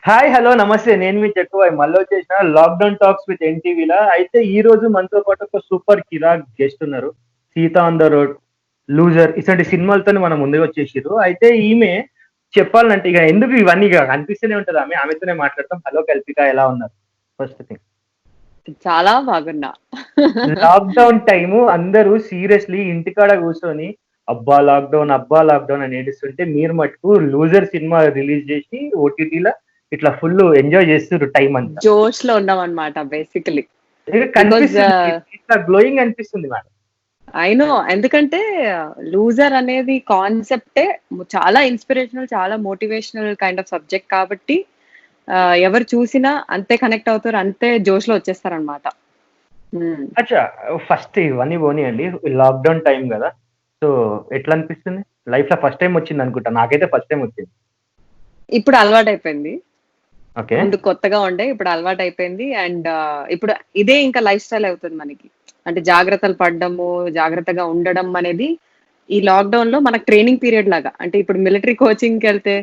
Hi! Hello! నమస్తే. నేను మీ చెక్కుబాయ్ మళ్ళొచ్చేసిన lockdown talks with ఎన్‌టీవీలా. అయితే ఈ రోజు మనతో పాటు ఒక సూపర్ కిరాక్ గెస్ట్ ఉన్నారు. 'Sita on the road', 'loser' ఇటువంటి సినిమాలతోని మన ముందుకొచ్చేసిర్రు. అయితే ఈమె చెప్పాలంటే ఇక ఎందుకు ఇవన్నీ ఇగ కనిపిస్తూనే ఉంటది ఆమె. ఆమెతోనే మాట్లాడతాం. హలో కల్పిక ఎలా ఉన్నారు? First thing. చాలా బాగున్నా. లాక్‌డౌన్ టైము అందరూ సీరియస్‌లీ ఇంటికాడ కూర్చొని అబ్బా లాక్‌డౌన్ అని ఏడుస్తుంటే మీరు మటుకు 'లూజర్' సినిమా రిలీజ్ చేసి ఓటీటీల ఇట్లా ఫుల్లు ఎంజాయ్ చేస్తుర్రు టైమంతా. జోష్‌లో ఉన్నామనమాట బేసికల్లీ. ఇది బికాజ్ కనిపిస్తుంది. ఇట్లా గ్లోయింగ్ అనిపిస్తుంది మేడం. ఐ నో ఎందుకంటే 'లూజర్' అనేది కాన్సెప్టే చాలా ఇన్‌స్పిరేషనల్, చాలా మోటివేషనల్ కైండ్ ఆఫ్ సబ్జెక్ట్ కాబట్టి ఎవరు చూసినా అంతే కనెక్ట్ అవుతారు. అంతే జోష్‌లో వచ్చేస్తారనమాట. హ్మ్. అచ్చా! ఫస్ట్ ఇవన్నీ పోనీయండి. లాక్‌డౌన్ టైమ్ గదా! సో, ఎట్లా అనిపిస్తుంది? లైఫ్‌లో ఫస్ట్ టైమ్ వచ్చిందనుకుంటా. నాకైతే ఫస్ట్ టైమ్ వచ్చింది. ఇప్పుడు అలవాటయిపోయింది. ఓకే. ముందు కొత్తగా ఉండే ఇప్పుడు అలవాటయిపోయింది. అండ్ ఇప్పుడు ఇదే ఇంకా లైఫ్ స్టైల్ అవుతుంది మనకి. అంటే జాగ్రత్తలు పడడము, జాగ్రత్తగా ఉండడం అనేది ఈ లాక్‌డౌన్‌లో మనకు ట్రైనింగ్ పీరియడ్ లాగా. అంటే ఇప్పుడు మిలిటరీ కోచింగ్‌కెళ్తే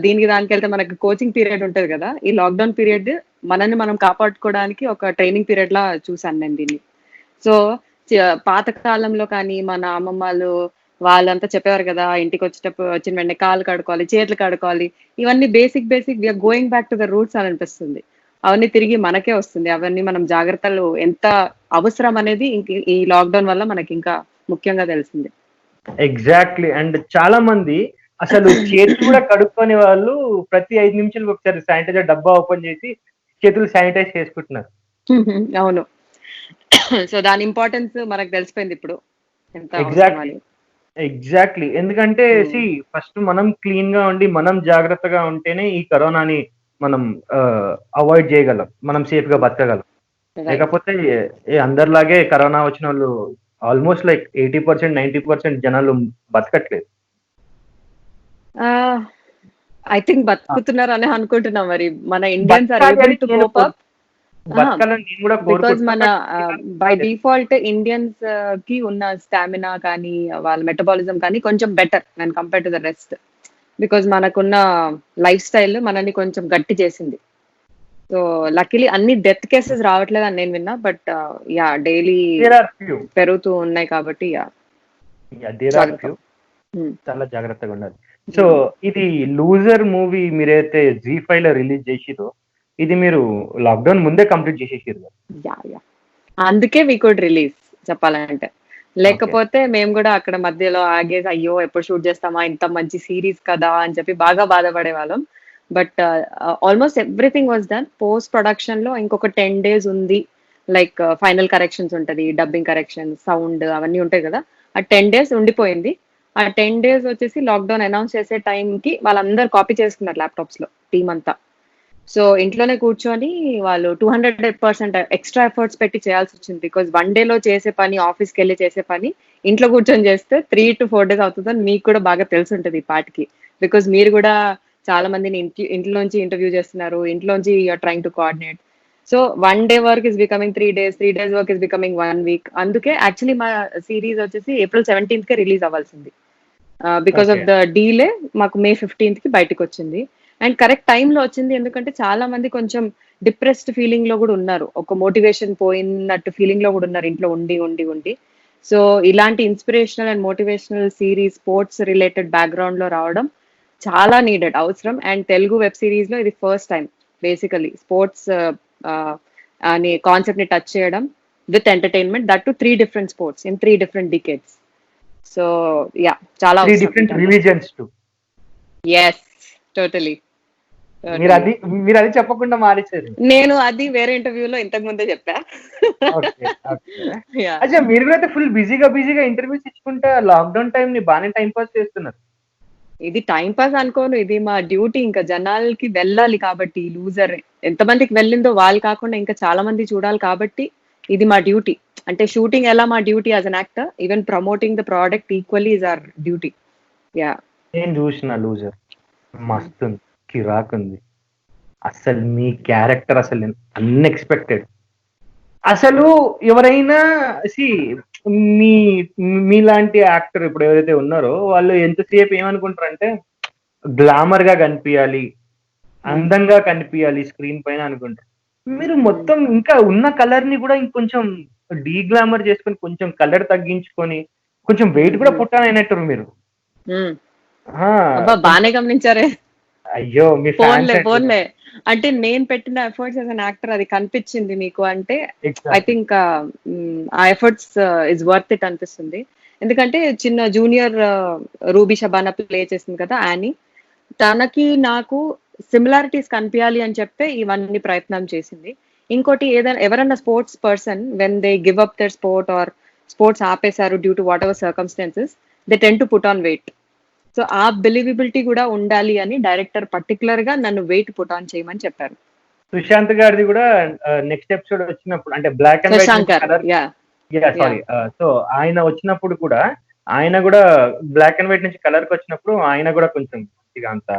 దీనికి దానికెళ్తే మనకు కోచింగ్ పీరియడ్ ఉంటది గదా! ఈ లాక్‌డౌన్ పీరియడ్ మనల్ని మనం కాపాడుకోవడానికి ఒక ట్రైనింగ్ పీరియడ్‌లా చూసాను నేను దీన్ని. సో, చ పాత కాలంలో కానీ మన అమ్మమ్మలు వాళ్ళంతా చెప్పేవారు గదా! ఇంటికొచ్చేటప్పుడు వచ్చిన వెంటనే కాళ్ళు కడుక్కోవాలి, చేతులు కడుక్కోవాలి. ఇవన్నీ basic we are going back to the roots అని అనిపిస్తుంది. అవన్నీ తిరిగి మనకే వస్తుంది. అవన్నీ మనం జాగ్రత్తలు ఎంత అవసరం అనేది ఈ లాక్‌డౌన్ వల్ల మనకింకా ముఖ్యంగా తెలిసింది. ఎగ్జాక్ట్‌లీ. అండ్ చాలా మంది అసలు చేతులు గూడా కడుక్కోని వాళ్ళు ప్రతి 5 నిమిషాలకు ఒకసారి శానిటైజర్ డబ్బా ఓపెన్ చేసి చేతులు శానిటైజ్ చేసుకుంటున్నారు. అవును. సో, దాని ఇంపార్టెన్స్ మనకు తెలిసిపోయిందిప్పుడు. ఎంత అవసరం ఎగ్జాక్ట్‌లీ. అని. ఎగ్జాక్ట్‌లీ. ఎందుకంటే హ్మ్. ఫస్ట్ మనం క్లీన్‌గా ఉండి, మనం జాగ్రత్తగా ఉంటేనే ఈ కరోనాని మనం అవాయిడ్ చేయగలం. మనం సేఫ్‌గా హ్మ్. బతకగలం. రైట్. లేకపోతే అందరిలాగే కరోనా వచ్చినోళ్ళు ఆల్‌మోస్ట్ లైక్ 80%, 90% జనాలు బతకట్లేదు. ఆహ్, ఐ థింక్ ఆ! బతుకుతున్నారనే అనుకుంటున్నా మరి. మన ఇండియన్స్ ఆర్ బతకాలి ఏబుల్ అని టు నేను కోప్ అప్. అహా! బతకాలని నేను గూడా బికాజ్ కోరుకుంటున్నా. మన బట్ బై కాలేదు. డిఫాల్ట్ ఇండియన్స్‌కి ఉన్న స్టామినా కానీ, వాళ్ళ మెటబాలిజం కానీ కొంచెం better when compare to the rest. Because మనకున్న లైఫ్ స్టైల్ మనల్ని కొంచెం గట్టి చేసింది. సో, లక్కీలీ అన్ని డెత్ కేసెస్ రావట్లేదని నేను విన్నా. But yeah! Daily there are few. పెరుగుతూ ఉన్నాయి కాబట్టి యాహ్! యాహ్! దేర్ ఆర్ జాగ్రత్త. ఫ్యూ. హ్మ్. చాలా జాగ్రత్తగుండాలి. సో, హ్మ్. ఇది 'లూజర్' మూవీ మీరైతే జీ ఫైవ్‌లో రిలీజ్ జేషిర్రో, ఇది మీరు లాక్‌డౌన్ ముందే కంప్లీట్ జేసేషిర్రు గదా! యాహ్! అందుకే వి కుడ్ రిలీజ్ చెప్పాలంటే. ఓకే. లేకపోతే మేము గూడా అక్కడ మధ్యలో ఆగేసి, అయ్యో! ఎప్పుడు షూట్ జేస్తామా? ఇంత మంచి సీరీస్ కదా! అని చెప్పి బాగా బాధపడేవాళ్ళం. But almost everything was done. Post ప్రొడక్షన్‌లో ఇంకొక 10 డేస్ ఉంది. లైక్ ఫైనల్ కరెక్షన్స్ ఉంటది. డబ్బింగ్ కరెక్షన్స్, సౌండ్ అవన్నీ ఉంటాయి గదా! ఆ 10 డేస్ ఉండిపోయింది. ఆ 10 డేస్ వచ్చేసి లాక్‌డౌన్ అనౌన్స్ చేసే టైంకి వాళ్ళందరూ కాపీ చేసుకున్నారు ల్యాప్‌టాప్స్‌లో టీమ్ అంతా. సో, ఇంట్లోనే కూర్చొని వాళ్ళు 200% ఎక్స్‌ట్రా ఎఫర్ట్స్ పెట్టి చేయాల్సొచ్చింది. బికాజ్ 1 డేలో చేసే పని, ఆఫీస్‌కెళ్ళి చేసే పని, ఇంట్లో కూర్చొని చేస్తే 3-4 డేస్ అవుతదని మీకు కూడా బాగా తెలిసుంటది ఈ పాటికి. బికాజ్ మీరు గూడా చాలా మందిని ఇంట్లోంచి ఇంటర్వ్యూ చేస్తున్నారు. ఇంట్లోంచి you are trying to coordinate. So, 1 day work is becoming 3 days, 3 days work is becoming 1 week. అందుకే యాక్చువల్లీ మా సీరీస్ వచ్చేసి ఏప్రిల్ 17కే రిలీజ్ అవ్వాల్సింది. Because okay. Of the delay మాకు మే 15కి బయటికొచ్చింది. అండ్ కరెక్ట్ టైమ్‌లో వచ్చింది. ఎందుకంటే చాలా మంది కొంచెం డిప్రెస్డ్ ఫీలింగ్‌లో గూడా ఉన్నారు. ఒక మోటివేషన్ పోయినట్టు ఫీలింగ్‌లో గూడా ఉన్నారు ఇంట్లో ఉండి. సో, ఇలాంటి inspirational and motivational series sports related బ్యాక్‌గ్రౌండ్‌లో రావడం చాలా నీడెడ్ అవసరం. అండ్ తెలుగు వెబ్ సీరీస్‌లో ఇది ఫస్ట్ టైమ్ బేసికల్లీ స్పోర్ట్స్ ఆహ్, అనే కాన్సెప్ట్‌ని టచ్ చేయడం with entertainment that to 3 different sports in 3 different decades. So, yeah! చాలా 3 అవసరం ఈ డిఫరెంట్ టైంలో. Religions to. Yes. Totally. Totally. మీరది మీరది చెప్పకుండా మానేసారు. నేను అది వేరే ఇంటర్వ్యూలో ఇంతకు ముందే చెప్పా. ఓకే. ఓకే. యాహ్! అచ్చా మీరు గూడా అయితే ఫుల్ బిజీగా ఇంటర్‌వ్యూస్ ఇచ్చుకుంటా లాక్‌డౌన్ టైమ్‌ని బానే టైమ్ పాస్ చేస్తున్నారు. ఇది టైమ్ పాస్ అనుకోను. ఇది మా డ్యూటీ ఇంకా జనాలకి వెళ్ళాలి కాబట్టి లూజర్ ఎంతమందికి వెళ్ళిందో వాళ్ళు కాకుండా ఇంకా చాలా మంది చూడాలి కాబట్టి ఇది మా డ్యూటీ. అంటే షూటింగ్ ఎలా మా duty as an actor, even promoting the product equally is our duty. Yeah! నేను జూషిన 'లూజర్' మస్తుంది. కిరాకుంది. అస్సలు మీ క్యారెక్టర్ అసలు అన్‌ఎక్స్‌పెక్టెడ్. అసలు ఎవరైనా సీ మీ మీలాంటి యాక్టర్ ఇప్పుడు ఎవరైతే ఉన్నారో వాళ్ళు ఎంతసేపు ఏమనుకుంటారంటే గ్లామర్‌గా కనిపియాలి. అందంగా కనిపియాలి స్క్రీన్ పైన అనుకుంటారు. మీరు మొత్తం ఇంకా ఉన్న కలర్ ని కూడా ఇంకొంచెం డీగ్లామర్ చేసుకొని కొంచెం కలర్ తగ్గించుకొని కొంచెం వెయిట్ కూడా పుట్టానైనట్టు మీరు. అబ్బా, బానే గమనించారే. అయ్యో మీ ఫోన్లే ఫ్యాన్స్ అండి. ఫోన్లే అంటే నేను పెట్టిన ఎఫర్ట్స్ యాజ్ అన్ యాక్టర్ అది కనిపించింది మీకు అంటే ఐ థింక్ ఆ ఎఫర్ట్స్ ఇస్ వర్త్ ఇట్ అనిపిస్తుంది. ఎందుకంటే చిన్న జూనియర్ రూబీ షబానా ప్లే చేసింది కదా యానీ, తనకి నాకు సిమిలారిటీస్ కనిపించాలి అని చెప్పే ఇవన్నీ ప్రయత్నం చేసింది. ఇంకోటి ఏదైనా ఎవరన్నా sports person when they give up their sport or sports ఆపేశారు due to whatever circumstances, they tend to put on weight. So ఆ బిలీవబిలిటీ కూడా ఉండాలి అని డైరెక్టర్ పర్టికులర్ గా నన్ను వెయిట్ పుట్ ఆన్ చేయమని చెప్పారు. సుశాంత్ గారిది కూడా నెక్స్ట్ ఎపిసోడ్ వచ్చినప్పుడు అంటే బ్లాక్ అండ్ వైట్ నుంచి శశాంకర్, కలర్, యా సారీ, సో ఆయన వచ్చినప్పుడు కూడా ఆయన కూడా బ్లాక్ అండ్ వైట్ నుంచి కలర్ కి వచ్చినప్పుడు ఆయన కూడా కొంచెం అంత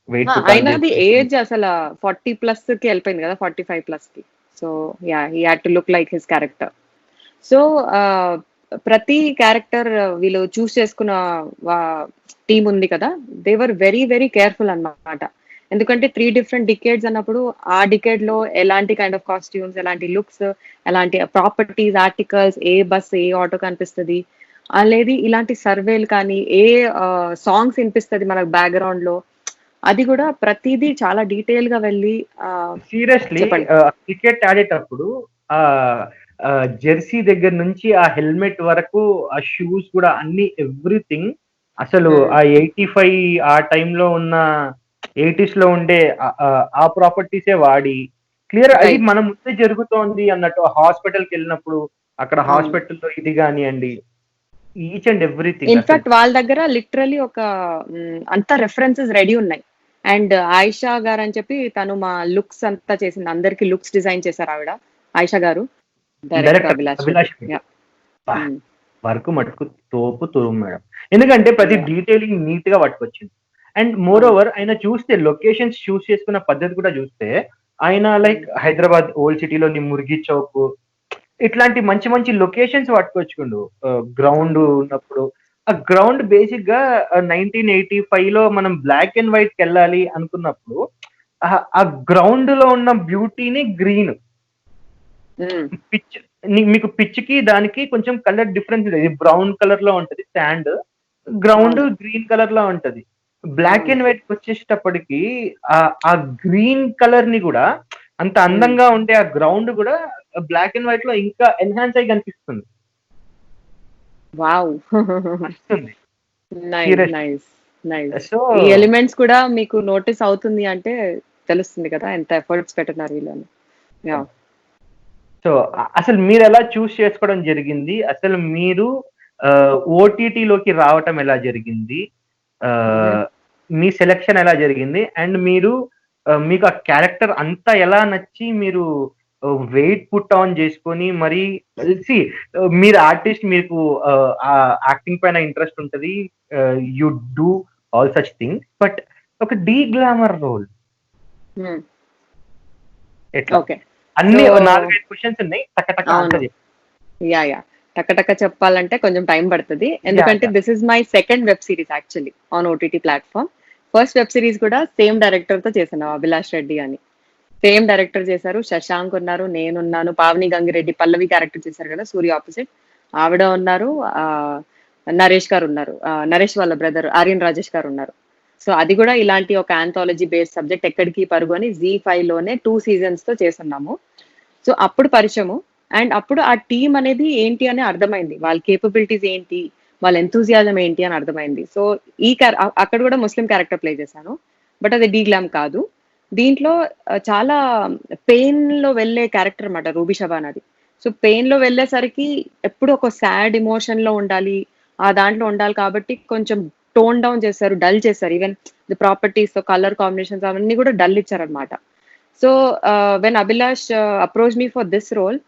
వెయిట్ ఆయనది ఏజ్ అసలు 40+ కి వెళ్ళిపోయింది కదా, 45+ కి. So yeah, he had to look like his character. So ప్రతి క్యారెక్టర్ వీళ్ళు చూస్ చేసుకున్న టీమ్ ఉంది కదా, they were very very careful అన్నమాట. ఎందుకంటే 3 డిఫరెంట్ డికేడ్స్ అన్నప్పుడు ఆ డికేడ్ లో ఎలాంటి కైండ్ ఆఫ్ కాస్ట్యూమ్స్, ఎలాంటి లుక్స్, ఎలాంటి ప్రాపర్టీస్, ఆర్టికల్స్, ఏ బస్ ఏ ఆటో కనిపిస్తుంది అనేది, ఇలాంటి సర్వేలు కానీ ఏ సాంగ్స్ వినిపిస్తుంది మనకు బ్యాక్గ్రౌండ్ లో, అది కూడా ప్రతిదీ చాలా డీటెయిల్ గా వెళ్ళి సీరియస్లీ చెప్పండి. క్రికెట్ ఆడేటప్పుడు ఆ జెర్సీ దగ్గర నుంచి ఆ హెల్మెట్ వరకు ఆ షూస్ కూడా అన్ని ఎవ్రీథింగ్ అసలు ఆ 85 ఆ టైంలో ఉన్న 80s లో ఉండే ఆ ప్రాపర్టీసే వాడి క్లియర్ అది మన ముందే జరుగుతోంది అన్నట్టు. హాస్పిటల్కి వెళ్ళినప్పుడు అక్కడ హాస్పిటల్లో ఇది కానివ్వండి, ఈచ్ అండ్ ఎవ్రీథింగ్. ఇన్ఫాక్ట్ వాళ్ళ దగ్గర లిటరలీ ఒక అంతా రెఫరెన్సెస్ రెడీ ఉన్నాయి. అండ్ ఆయిషా గారు అని చెప్పి తను మా లుక్స్ అంతా చేసింది, అందరికి లుక్స్ డిజైన్ చేశారు ఆవిడ, ఆయిషా గారు, డైరెక్టర్ అభిలాష్. వర్క్ మటుకు తోపు తురుము మేడం. ఎందుకంటే ప్రతి డీటెయిలింగ్ నీట్ గా పట్టుకొచ్చింది. అండ్ మోర్ ఓవర్ ఆయన చూస్తే లొకేషన్స్ చూస్ చేసుకున్న పద్ధతి కూడా చూస్తే ఆయన లైక్ హైదరాబాద్ ఓల్డ్ సిటీలోని మురిగి చౌక్ ఇట్లాంటి మంచి మంచి లొకేషన్స్ పట్టుకొచ్చుకుండు. గ్రౌండ్ ఉన్నప్పుడు ఆ గ్రౌండ్ బేసిక్ గా 1985 లో మనం బ్లాక్ అండ్ వైట్ కి వెళ్ళాలి అనుకున్నప్పుడు ఆ గ్రౌండ్ లో ఉన్న బ్యూటీని గ్రీన్ పిచ్, మీకు పిచ్ కి దానికి కొంచెం కలర్ డిఫరెన్స్ ఉంది. బ్రౌన్ కలర్ లో ఉంటది శాండ్, గ్రౌండ్ గ్రీన్ కలర్ లో ఉంటది. బ్లాక్ అండ్ వైట్ వచ్చేటప్పటికి ఆ గ్రీన్ కలర్ ని కూడా అంత అందంగా ఉండే ఆ గ్రౌండ్ కూడా బ్లాక్ అండ్ వైట్ లో ఇంకా ఎన్హాన్స్ అయి కనిపిస్తుంది. వావ్, వస్తుంది. సో ఈ ఎలిమెంట్స్ కూడా మీకు నోటీస్ అవుతుంది అంటే తెలుస్తుంది కదా ఎంత ఎఫర్ట్స్ పెట్టినారు వీళ్ళని. సో అసలు మీరు ఎలా చూస్ చేసుకోవడం జరిగింది, అసలు మీరు ఓటీటీలోకి రావటం ఎలా జరిగింది, మీ సెలెక్షన్ ఎలా జరిగింది, అండ్ మీరు మీకు ఆ క్యారెక్టర్ అంతా ఎలా నచ్చి మీరు వెయిట్ పుట్ ఆన్ చేసుకొని మరి మీరు ఆర్టిస్ట్, మీకు ఆ యాక్టింగ్ పైన ఇంట్రెస్ట్ ఉంటది, you do all such thing, but ఒక డీ గ్లామర్ రోల్ ఎట్లా? అన్ని 4-5 క్వశ్చన్స్ ఉన్నాయి, టక చెప్పాలంటే కొంచెం టైం పడుతుంది. ఎందుకంటే this is my second web series actually on OTT platform. First web series కూడా సేమ్ డైరెక్టర్ తో చేశాను, అభిలాష్ రెడ్డి అని. సేమ్ డైరెక్టర్ చేశారు, శశాంక్ ఉన్నారు, నేనున్నాను, పావని గంగిరెడ్డి పల్లవి క్యారెక్టర్ చేశారు కదా సూర్య ఆపోజిట్, ఆవిడ ఉన్నారు, నరేష్ గారు ఉన్నారు, నరేష్ వాళ్ళ బ్రదర్ ఆర్యన్ రాజేష్ గారు ఉన్నారు. సో అది కూడా ఇలాంటి ఒక ఆంథాలజీ బేస్డ్ సబ్జెక్ట్, ఎక్కడికి పరుగు అని Z5 లోనే 2 seasons తో చేస్తున్నాము. సో అప్పుడు పరిచయము, అండ్ అప్పుడు ఆ టీం అనేది ఏంటి అని అర్థమైంది, వాళ్ళ కేపబిలిటీస్ ఏంటి, వాళ్ళ ఎంతూజియాజం ఏంటి అని అర్థమైంది. సో అక్కడ కూడా ముస్లిం క్యారెక్టర్ ప్లే చేశాను, బట్ అది డీ గ్లామ్ కాదు. దీంట్లో చాలా పెయిన్ లో వెళ్ళే క్యారెక్టర్ అన్నమాట రూబీ షబానాది. సో పెయిన్ లో వెళ్ళేసరికి ఎప్పుడు ఒక సాడ్ ఎమోషన్ లో ఉండాలి, ఆ దాంట్లో ఉండాలి కాబట్టి కొంచెం టోన్ డౌన్ చేశారు, డల్ చేశారు. Even the properties, colour combinations అవన్నీ కూడా డల్ ఇచ్చారనమాట. So when Abhilash approach me for this role,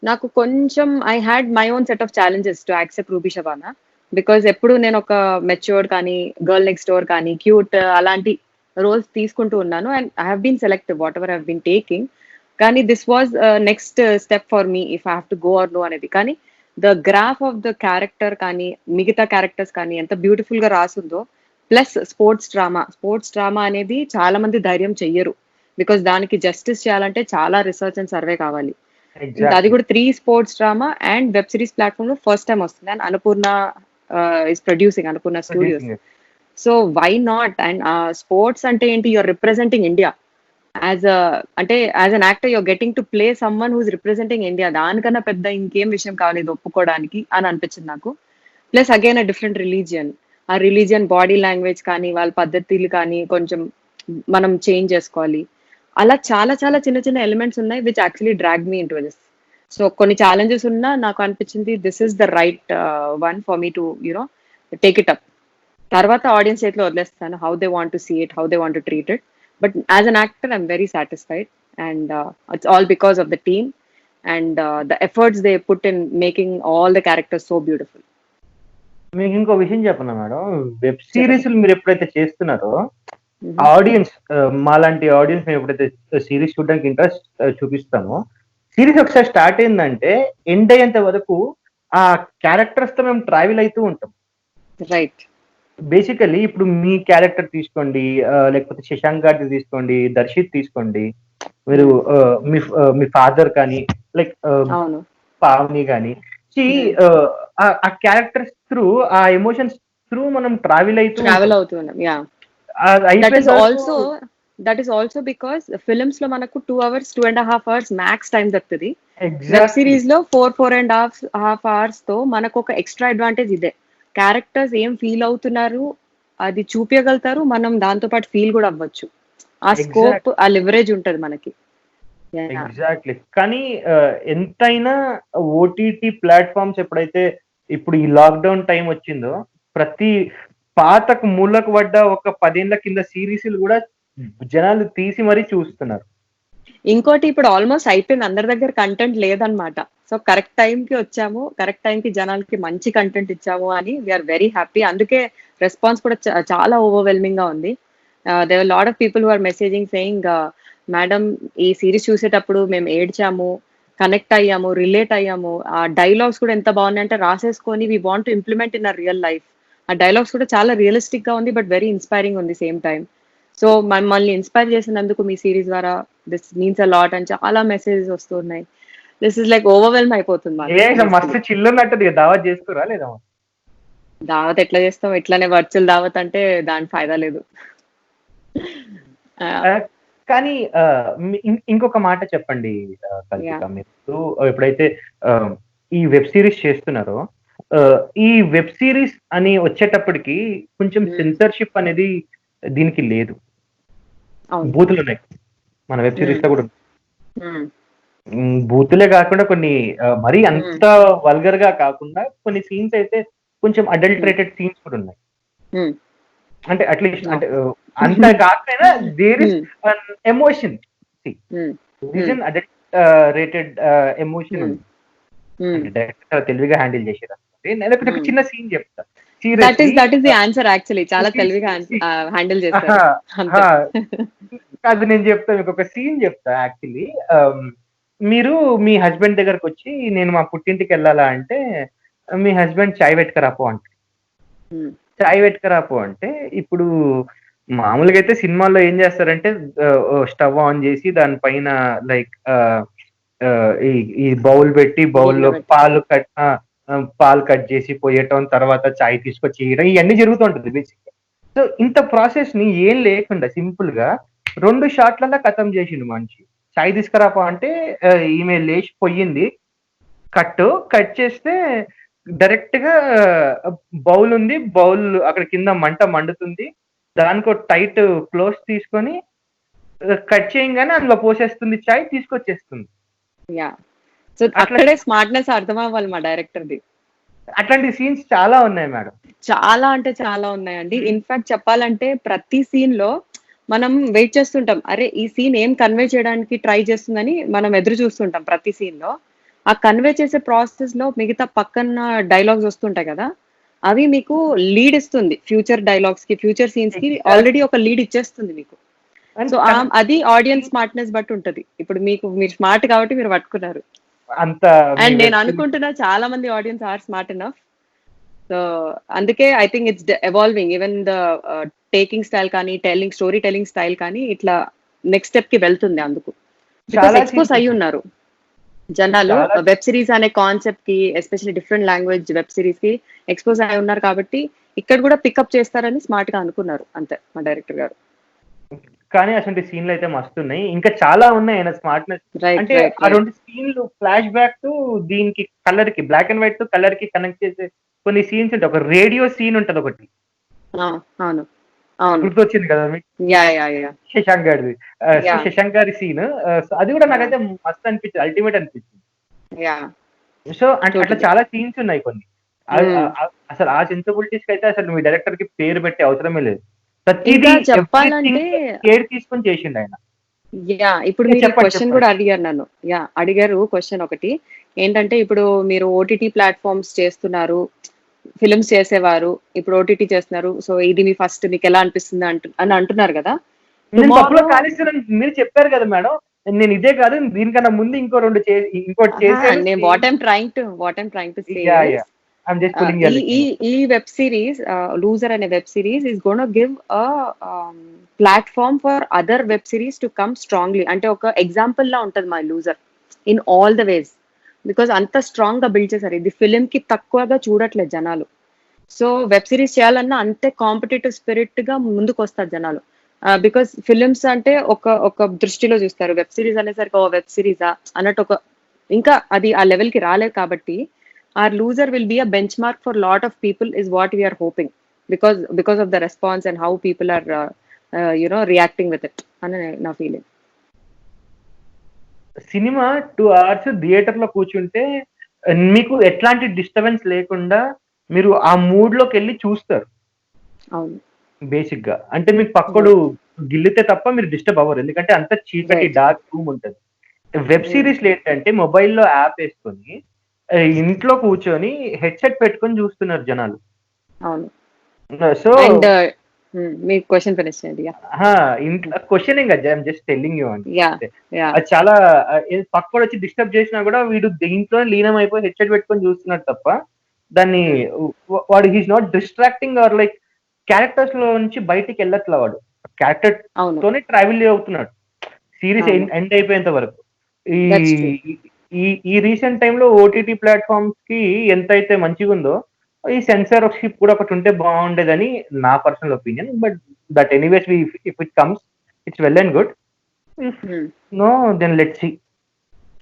నాకు కొంచెం I had my own set of challenges to accept Ruby Shabana. Because ఎప్పుడు నేను ఒక మెచ్యూర్డ్ కానీ, గర్ల్ నెక్స్ట్ డోర్ కానీ, క్యూట్ అలాంటి రోల్స్ తీసుకుంటూ ఉన్నాను, and I have been selective whatever I have been taking. కానీ this was next step for me if I have to go or no అనేది. కానీ the graph of the character కానీ, మిగతా characters కానీ ఎంత beautiful గా రాసుందో, plus sports drama అనేది చాలా మంది ధైర్యం చెయ్యరు, బికాస్ దానికి జస్టిస్ చేయాలంటే చాలా రిసర్చ్ అండ్ సర్వే కావాలి. ఇంకా అది ఎగ్జాక్ట్లీ. కూడా 3 sports drama and web series platform లో ఫస్ట్ టైం వస్తుంది, and Annapurna is producing, Annapurna studios. Producing. So why not? And sports అంటే ఏంటి, యూఆర్ రిప్రజెంటింగ్ ఇండియా యాజ్ అంటే as an actor you're getting to play someone who's representing India. దానికన్నా పెద్ద ఇంకేం విషయం కావాలి ఇది ఒప్పుకోవడానికి అని అనిపించింది నాకు. Plus again a different religion, ఆ రిలీజియన్ బాడీ లాంగ్వేజ్ కానీ వాళ్ళ పద్ధతులు కానీ కొంచెం మనం చేంజ్ చేసుకోవాలి. అలా చాలా చాలా చిన్న చిన్న ఎలిమెంట్స్ ఉన్నాయి which actually drag me into this. So కొన్ని ఛాలెంజెస్ ఉన్నా నాకు అనిపించింది this is the right one for me to you know take it up. తర్వాత ఆడియన్స్ చేతిలో వదిలేస్తాను, how they want to see it, how they want to treat it. But as an actor I'm very satisfied, and it's all because of the team and the efforts they put in making all the characters so beautiful. మీకు ఇంకో విషయం చెప్పనా madam, web series మీరు ఎప్పుడైతే చేస్తున్నారో audience, మాలాంటి audience మేము ఎప్పుడైతే సిరీస్ చూడడానికి ఇంట్రెస్ట్ చూపిస్తామో, సిరీస్ ఒకసారి స్టార్ట్ అయిందంటే ఎండ్ అయ్యేంత వరకు ఆ క్యారెక్టర్స్ తో మేము ట్రావెల్ అవుతూ ఉంటాం. రైట్. బేసికలీ ఇప్పుడు మీ క్యారెక్టర్ తీసుకోండి, లేకపోతే శశాంక్ గారిది తీసుకోండి, దర్శిత్ తీసుకోండి, మీరు మీ ఫాదర్ కానీ, లైక్ అవును. పావని కానీ, ఆ క్యారెక్టర్స్ త్రూ, ఆ ఎమోషన్స్ త్రూ మనం ట్రావెల్ అవుతున్నాం. యా, అయిపోయిన that is also because films లో మనకు 2 hours 2.5 hours మ్యాక్స్ టైం దొరుకుతుంది. వెబ్ ఎగ్జాక్ట్లీ సిరీస్ లో 4.5 hours తో మనకు ఒక ఎక్స్ట్రా అడ్వాంటేజ్ ఇదే, క్యారెక్టర్స్ ఏం ఫీల్ అవుతున్నారు అది చూపించగలుగుతారు, మనం దాంతో పాటు ఫీల్ కూడా అవ్వచ్చు. ఆ స్కోప్, ఆ లివరేజ్ ఉంటది మనకి. ఎగ్జాక్ట్లీ. కానీ ఎంతైనా ఓటీటీ ప్లాట్ఫామ్స్ ఎప్పుడైతే ఇప్పుడు ఈ లాక్డౌన్ టైం వచ్చిందో, ప్రతి పాతకు మూలకు పడ్డ ఒక 10 ఏళ్ల కింద సిరీస్లు కూడా జనాలు తీసి మరీ చూస్తున్నారు. ఇంకోటి ఇప్పుడు ఆల్మోస్ట్ అయిపోయింది, అందరి దగ్గర కంటెంట్ లేదనమాట. సో కరెక్ట్ టైం కి వచ్చాము, కరెక్ట్ టైం కి జనాలకి మంచి కంటెంట్ ఇచ్చాము అని వీఆర్ వెరీ హ్యాపీ. అందుకే రెస్పాన్స్ కూడా చాలా ఓవర్వెల్మింగ్ గా ఉంది. There lot of people who are messaging saying, madam ఈ సిరీస్ చూసేటప్పుడు మేము ఏడ్చాము, కనెక్ట్ అయ్యాము, రిలేట్ అయ్యాము, ఆ డైలాగ్స్ కూడా ఎంత బాగున్నాయంటే రాసేసుకొని we want to implement in a real life. ఆ డైలాగ్స్ కూడా చాలా రియలిస్టిక్ గా ఉంది, బట్ వెరీ ఇన్స్పైరింగ్ ఉంది సేమ్ టైం. సో మమ్మల్ని ఇన్స్పైర్ చేసినందుకు మీ సిరీస్ ద్వారా దిస్ మీన్స్ అ లాట్ అని చాలా మెసేజెస్ వస్తున్నాయి. దిస్ ఇస్ లైక్ ఓవర్వెల్మ్ అయిపోతుంది. మస్తు చిల్లున్నట్టు దావత్ చేస్తురా లేదా? దావత్ ఎట్లా చేస్తాం, ఇట్లానే వర్చువల్ దావత్ అంటే దాని ఫైదా లేదు. కానీ ఇంకొక మాట చెప్పండి కల్పిక, మీరు ఎప్పుడైతే ఈ వెబ్ సిరీస్ చేస్తున్నారో, ఈ వెబ్ సిరీస్ అని వచ్చేటప్పటికి కొంచెం సెన్సర్షిప్ అనేది దీనికి లేదు. బూతులు ఉన్నాయి మన వెబ్ సిరీస్ లో కూడా. బూతులే కాకుండా కొన్ని మరీ అంత వల్గర్ గా కాకుండా కొన్ని సీన్స్ అయితే కొంచెం అడల్టరేటెడ్ సీన్స్ కూడా ఉన్నాయి. అంటే అట్లీస్ట్ అంటే అంత కాకపోయినా there is emotion, adulterated emotion ఉంది. డైరెక్టర్ తెలివిగా హ్యాండిల్ చేసేది. నేను ఒక చిన్న సీన్ చెప్తా. That is the answer actually, చాలా తెలివిగా హ్యాండిల్ చేస్తారు. అది నేను చెప్తా, మీకు ఒక సీన్ చెప్తా. యాక్చువల్లీ మీరు మీ హస్బెండ్ దగ్గరకు వచ్చి నేను మా పుట్టింటికి వెళ్ళాలా అంటే, మీ హస్బెండ్ చాయ్ పెట్టుకరాపో అంటే, చాయ్ పెట్టుకరాపో అంటే, ఇప్పుడు మామూలుగా అయితే సినిమాల్లో ఏం చేస్తారంటే స్టవ్ ఆన్ చేసి దానిపైన లైక్ ఈ బౌల్ పెట్టి బౌల్లో పాలు కట్ చేసి పోయటం, తర్వాత చాయ్ తీసుకొచ్చి ఇవన్నీ జరుగుతుంటది బేసిక్. సో ఇంత ప్రాసెస్ ని ఏం లేకుండా సింపుల్ గా 2 షాట్లలో ఖతం చేసిండు మనిషి. చాయ్ తీసుకురాపో అంటే ఈమె లేచి పోయింది, కట్ చేస్తే డైరెక్ట్ గా బౌల్ ఉంది, బౌల్ అక్కడ కింద మంట మండుతుంది, దానికో టైట్ క్లోజ్ తీసుకొని కట్ చేయగానే అందులో పోసేస్తుంది, చాయ్ తీసుకొచ్చేస్తుంది. సో అక్కడే స్మార్ట్నెస్ అర్థం అవ్వాలి మా డైరెక్టర్ ది. అట్లాంటి సీన్స్ చాలా ఉన్నాయి మేడం, చాలా అంటే చాలా ఉన్నాయండి. ఇన్ఫాక్ట్ చెప్పాలంటే ప్రతి సీన్ లో మనం వెయిట్ చేస్తుంటాం, అరే ఈ సీన్ ఏం కన్వే చేయడానికి ట్రై చేస్తుందని మనం ఎదురు చూస్తుంటాం ప్రతి సీన్ లో. ఆ కన్వే చేసే ప్రాసెస్ లో మిగతా పక్కన డైలాగ్స్ వస్తుంటాయి కదా, అవి మీకు లీడ్ ఇస్తుంది ఫ్యూచర్ డైలాగ్స్ కి, ఫ్యూచర్ సీన్స్ కి ఆల్రెడీ ఒక లీడ్ ఇచ్చేస్తుంది మీకు. సో అది ఆడియన్స్ స్మార్ట్నెస్ బట్టి ఉంటది. ఇప్పుడు మీరు స్మార్ట్ కాబట్టి మీరు పట్టుకున్నారు అంత. అండ్ నేను అనుకుంటున్నా చాలా మంది audience are smart enough. So అందుకే I think it's evolving. Even the taking style కానీ, స్టోరీ టెల్లింగ్ స్టైల్ కానీ ఇట్లా నెక్స్ట్ స్టెప్ కి వెళ్తుంది అందుకు. బికాస్ చాలా ఎక్స్పోజ్ అయ్యి ఉన్నారు జనాలు చాలా వెబ్ సిరీస్ అనే కాన్సెప్ట్ కి, especially different language web series కి ఎక్స్పోజ్ అయి ఉన్నారు కాబట్టి ఇక్కడ కూడా పికప్ చేస్తారని స్మార్ట్ గా అనుకున్నారు అంతే మా డైరెక్టర్ గారు. కానీ అసలు సీన్లు అయితే మస్తు ఉన్నాయి. ఇంకా చాలా ఉన్నాయి ఆయన స్మార్ట్నెస్. రైట్ అంటే రైట్ ఆ రైట్. 2 సీన్లు ఫ్లాష్ బ్యాక్ టు దీనికి కలర్ కి, black and white to colour కి కనెక్ట్ చేసే కొన్ని సీన్స్ ఉంటాయి. ఒక రేడియో సీన్ ఉంటది ఒకటి, అవును అవును. గుర్తొచ్చింది కదా మీకు? యా యా యా శశాంక్ గారిది. యా శశాంక్ గారి సీన్ అది కూడా యా నాకైతే మస్తు అనిపించింది, అల్టిమేట్ అనిపించింది. యా సో అట్లా టోటలీ. చాలా సీన్స్ ఉన్నాయి కొన్ని. అసలు ఆ సెన్సిబిలిటీస్ కి అయితే అసలు మీ డైరెక్టర్ కి పేరు పెట్టే అవసరమే లేదు. ప్రతిదీ ఇంకా చెప్పాలంటే కేర్ తీసుకొని చేసిండు ఆయన. యా ఇప్పుడు మీరు చెప్పండి క్వశ్చన్ చెప్పండి. కూడా అడిగారు నన్ను. యా అడిగారు క్వశ్చన్ ఒకటి. ఏంటంటే ఇప్పుడు మీరు ఓటీటీ ప్లాట్ఫామ్స్ చేస్తున్నారు, ఫిల్మ్స్ చేసేవారు, ఇప్పుడు ఓటీటీ చేస్తున్నారు. సో ఇది మీ ఫస్ట్ మీకు ఎలా అనిపిస్తుంది అని అంటున్నారు కదా. నేను తప్పులో టుమారో కానిస్తున్నాను, మీరు చెప్పారు కదా మేడం. నేను ఇదే కాదు, దీనికన్నా ముందు ఇంకోటి చేశాను. నేను what I'm trying to say yeah yeah I'm just pulling your leg. ఈ వెబ్ సిరీస్ లూజర్ అనే web series is gonna give a platform for other web series to come strongly. అంటే ఒక ఎగ్జాంపుల్ లా ఉంటది మా Loser in all the ways. Because అంత strong గా build చేశారు. ఇది ఫిలిం కి తక్కువగా చూడట్లేదు జనాలు. సో వెబ్ సిరీస్ చేయాలన్నా అంతే కాంపిటేటివ్ స్పిరిట్ గా ముందుకు వస్తారు జనాలు. బికాస్ ఫిలిమ్స్ అంటే ఒక దృష్టిలో చూస్తారు, వెబ్ సిరీస్ అనేసరికి ఓ వెబ్ సిరీసా అన్నట్టు ఇంకా అది ఆ లెవెల్ కి రాలేదు కాబట్టి our loser will be a benchmark for a lot of people is what we are hoping, because of the response and how people are reacting with it అని నా ఫీలింగ్. సినిమా 2 hours థియేటర్ లో కూర్చుంటే మీకు ఎట్లాంటి disturbance లేకుండా మీరు ఆ mood లోకి వెళ్ళి చూస్తారు. అవును బేసిక్ గా అంటే మీకు పక్కడు గిల్లితే తప్ప మీరు డిస్టర్బ్ అవ్వరు, ఎందుకంటే అంత చీకటి డార్క్ రూమ్ ఉంటది. వెబ్ సిరీస్ ఏంటంటే మొబైల్లో యాప్ వేసుకొని ఇంట్లో కూర్చొని హెడ్సెట్ పెట్టుకొని చూస్తున్నారు జనాలు. అవును. So and me question finish చేయండి. ఇంట్లో క్వశ్చన్ ఇంకా జస్ట్ టెల్లింగ్ యూ అండి. యా యా అది చాలా పక్కడు వచ్చి డిస్టర్బ్ చేసినా కూడా వీడు దీంట్లో లీనం అయిపోయి హెడ్సెట్ పెట్టుకొని చూస్తున్నాడు తప్ప దాన్ని వాడు he's not distracting or like characters లో నుంచి బయటికి వెళ్ళట్లా. వాడు క్యారెక్టర్ అవును. తోనే ట్రావెల్ అవుతున్నాడు సిరీస్ ఎండ్ అయిపోయేంత వరకు. That's true. ఈ రీసెంట్ టైంలో ఓటీటీ ప్లాట్ఫామ్స్ కి ఎంతైతే మంచిగా ఉందో ఈ సెన్సార్షిప్ కూడా ఒకటి ఉంటే బాగుండేదని నా personal opinion. But that anyways if it comes it's well and good. No then let's see.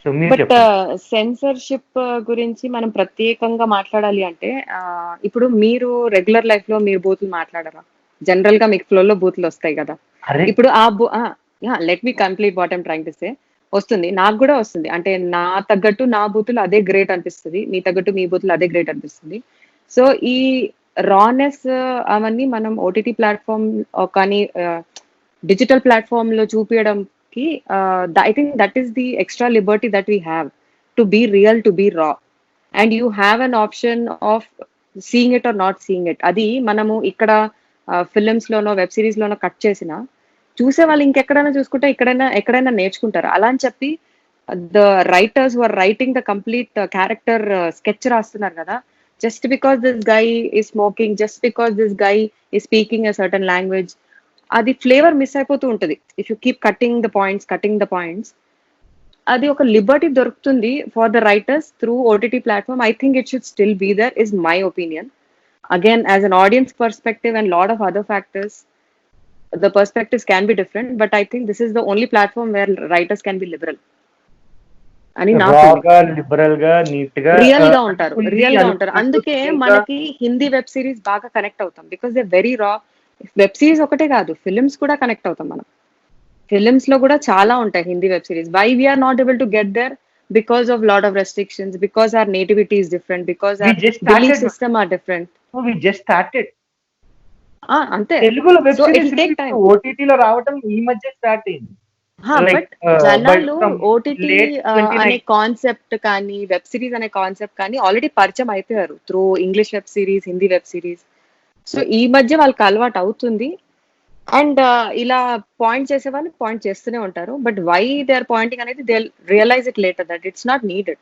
So మీరు బట్ చెప్పండి. సెన్సర్షిప్ గురించి మనం ప్రత్యేకంగా మాట్లాడాలి అంటే ఇప్పుడు మీరు రెగ్యులర్ లైఫ్ లో మీరు బూతులు మాట్లాడరా? జనరల్ గా మీకు ఫ్లో లో బూతులు వస్తాయి కదా. అరే ఇప్పుడు let me complete what I'm trying to సే. వస్తుంది, నాకు కూడా వస్తుంది. అంటే నా తగ్గట్టు నా బూతులు అదే గ్రేట్ అనిపిస్తుంది, మీ తగ్గట్టు మీ బూతులు అదే గ్రేట్ అనిపిస్తుంది. సో ఈ రానెస్ అవన్నీ మనం ఓటీటీ ప్లాట్ఫామ్ కానీ డిజిటల్ ప్లాట్ఫామ్ లో చూపించడంకి I think that is the extra liberty that we have to be real, to be raw, and you have an option of seeing it or not seeing it. అది మనము ఇక్కడ films లోనో web series లోనో cut చేసిన చూసే వాళ్ళు ఇంకెక్కడైనా చూసుకుంటే ఎక్కడైనా నేర్చుకుంటారు. అలా అని చెప్పి the writers who are writing the complete character sketch రాస్తున్నారు కదా, just because this guy is smoking, just because this guy is speaking a certain language, అది ఫ్లేవర్ మిస్ అయిపోతూ ఉంటుంది. If you keep cutting the points, అది ఒక liberty దొరుకుతుంది for the writers through OTT platform. I think it should still be there is my opinion. Again, as an audience perspective and lot of other factors, the perspectives can be different, but I think this is the only platform where writers can be liberal. అని నా liberal గా neat గా real గా ఉంటారు. అందుకే మనకి Hindi web series బాగా connect అవుతాం, బికాస్ దే వెరీ రా. వెబ్ సిరీస్ ఒకటే కాదు, ఫిలిమ్స్ కూడా కనెక్ట్ అవుతాం మనం. ఫిలిమ్స్ లో కూడా చాలా ఉంటాయి Hindi web series. Why we are not able to get there? because of lot of restrictions, because our nativity is different, because our belief system are different. We just started. అంతే. తెలుగులో web series OTT లో రావడం ఈ మధ్య start అయింది. But జనాలు OTT అనే concept కానీ వెబ్ సిరీస్ అనే కాన్సెప్ట్ కానీ ఆల్రెడీ పరిచయం అయిపోయారు through English web series, Hindi web series. So ఈ మధ్య వాళ్ళకి అలవాటు అవుతుంది. అండ్ ఇలా పాయింట్ చేసే వాళ్ళు పాయింట్ చేస్తూనే ఉంటారు. But why they are pointing అనేది they realize it later that it's not needed.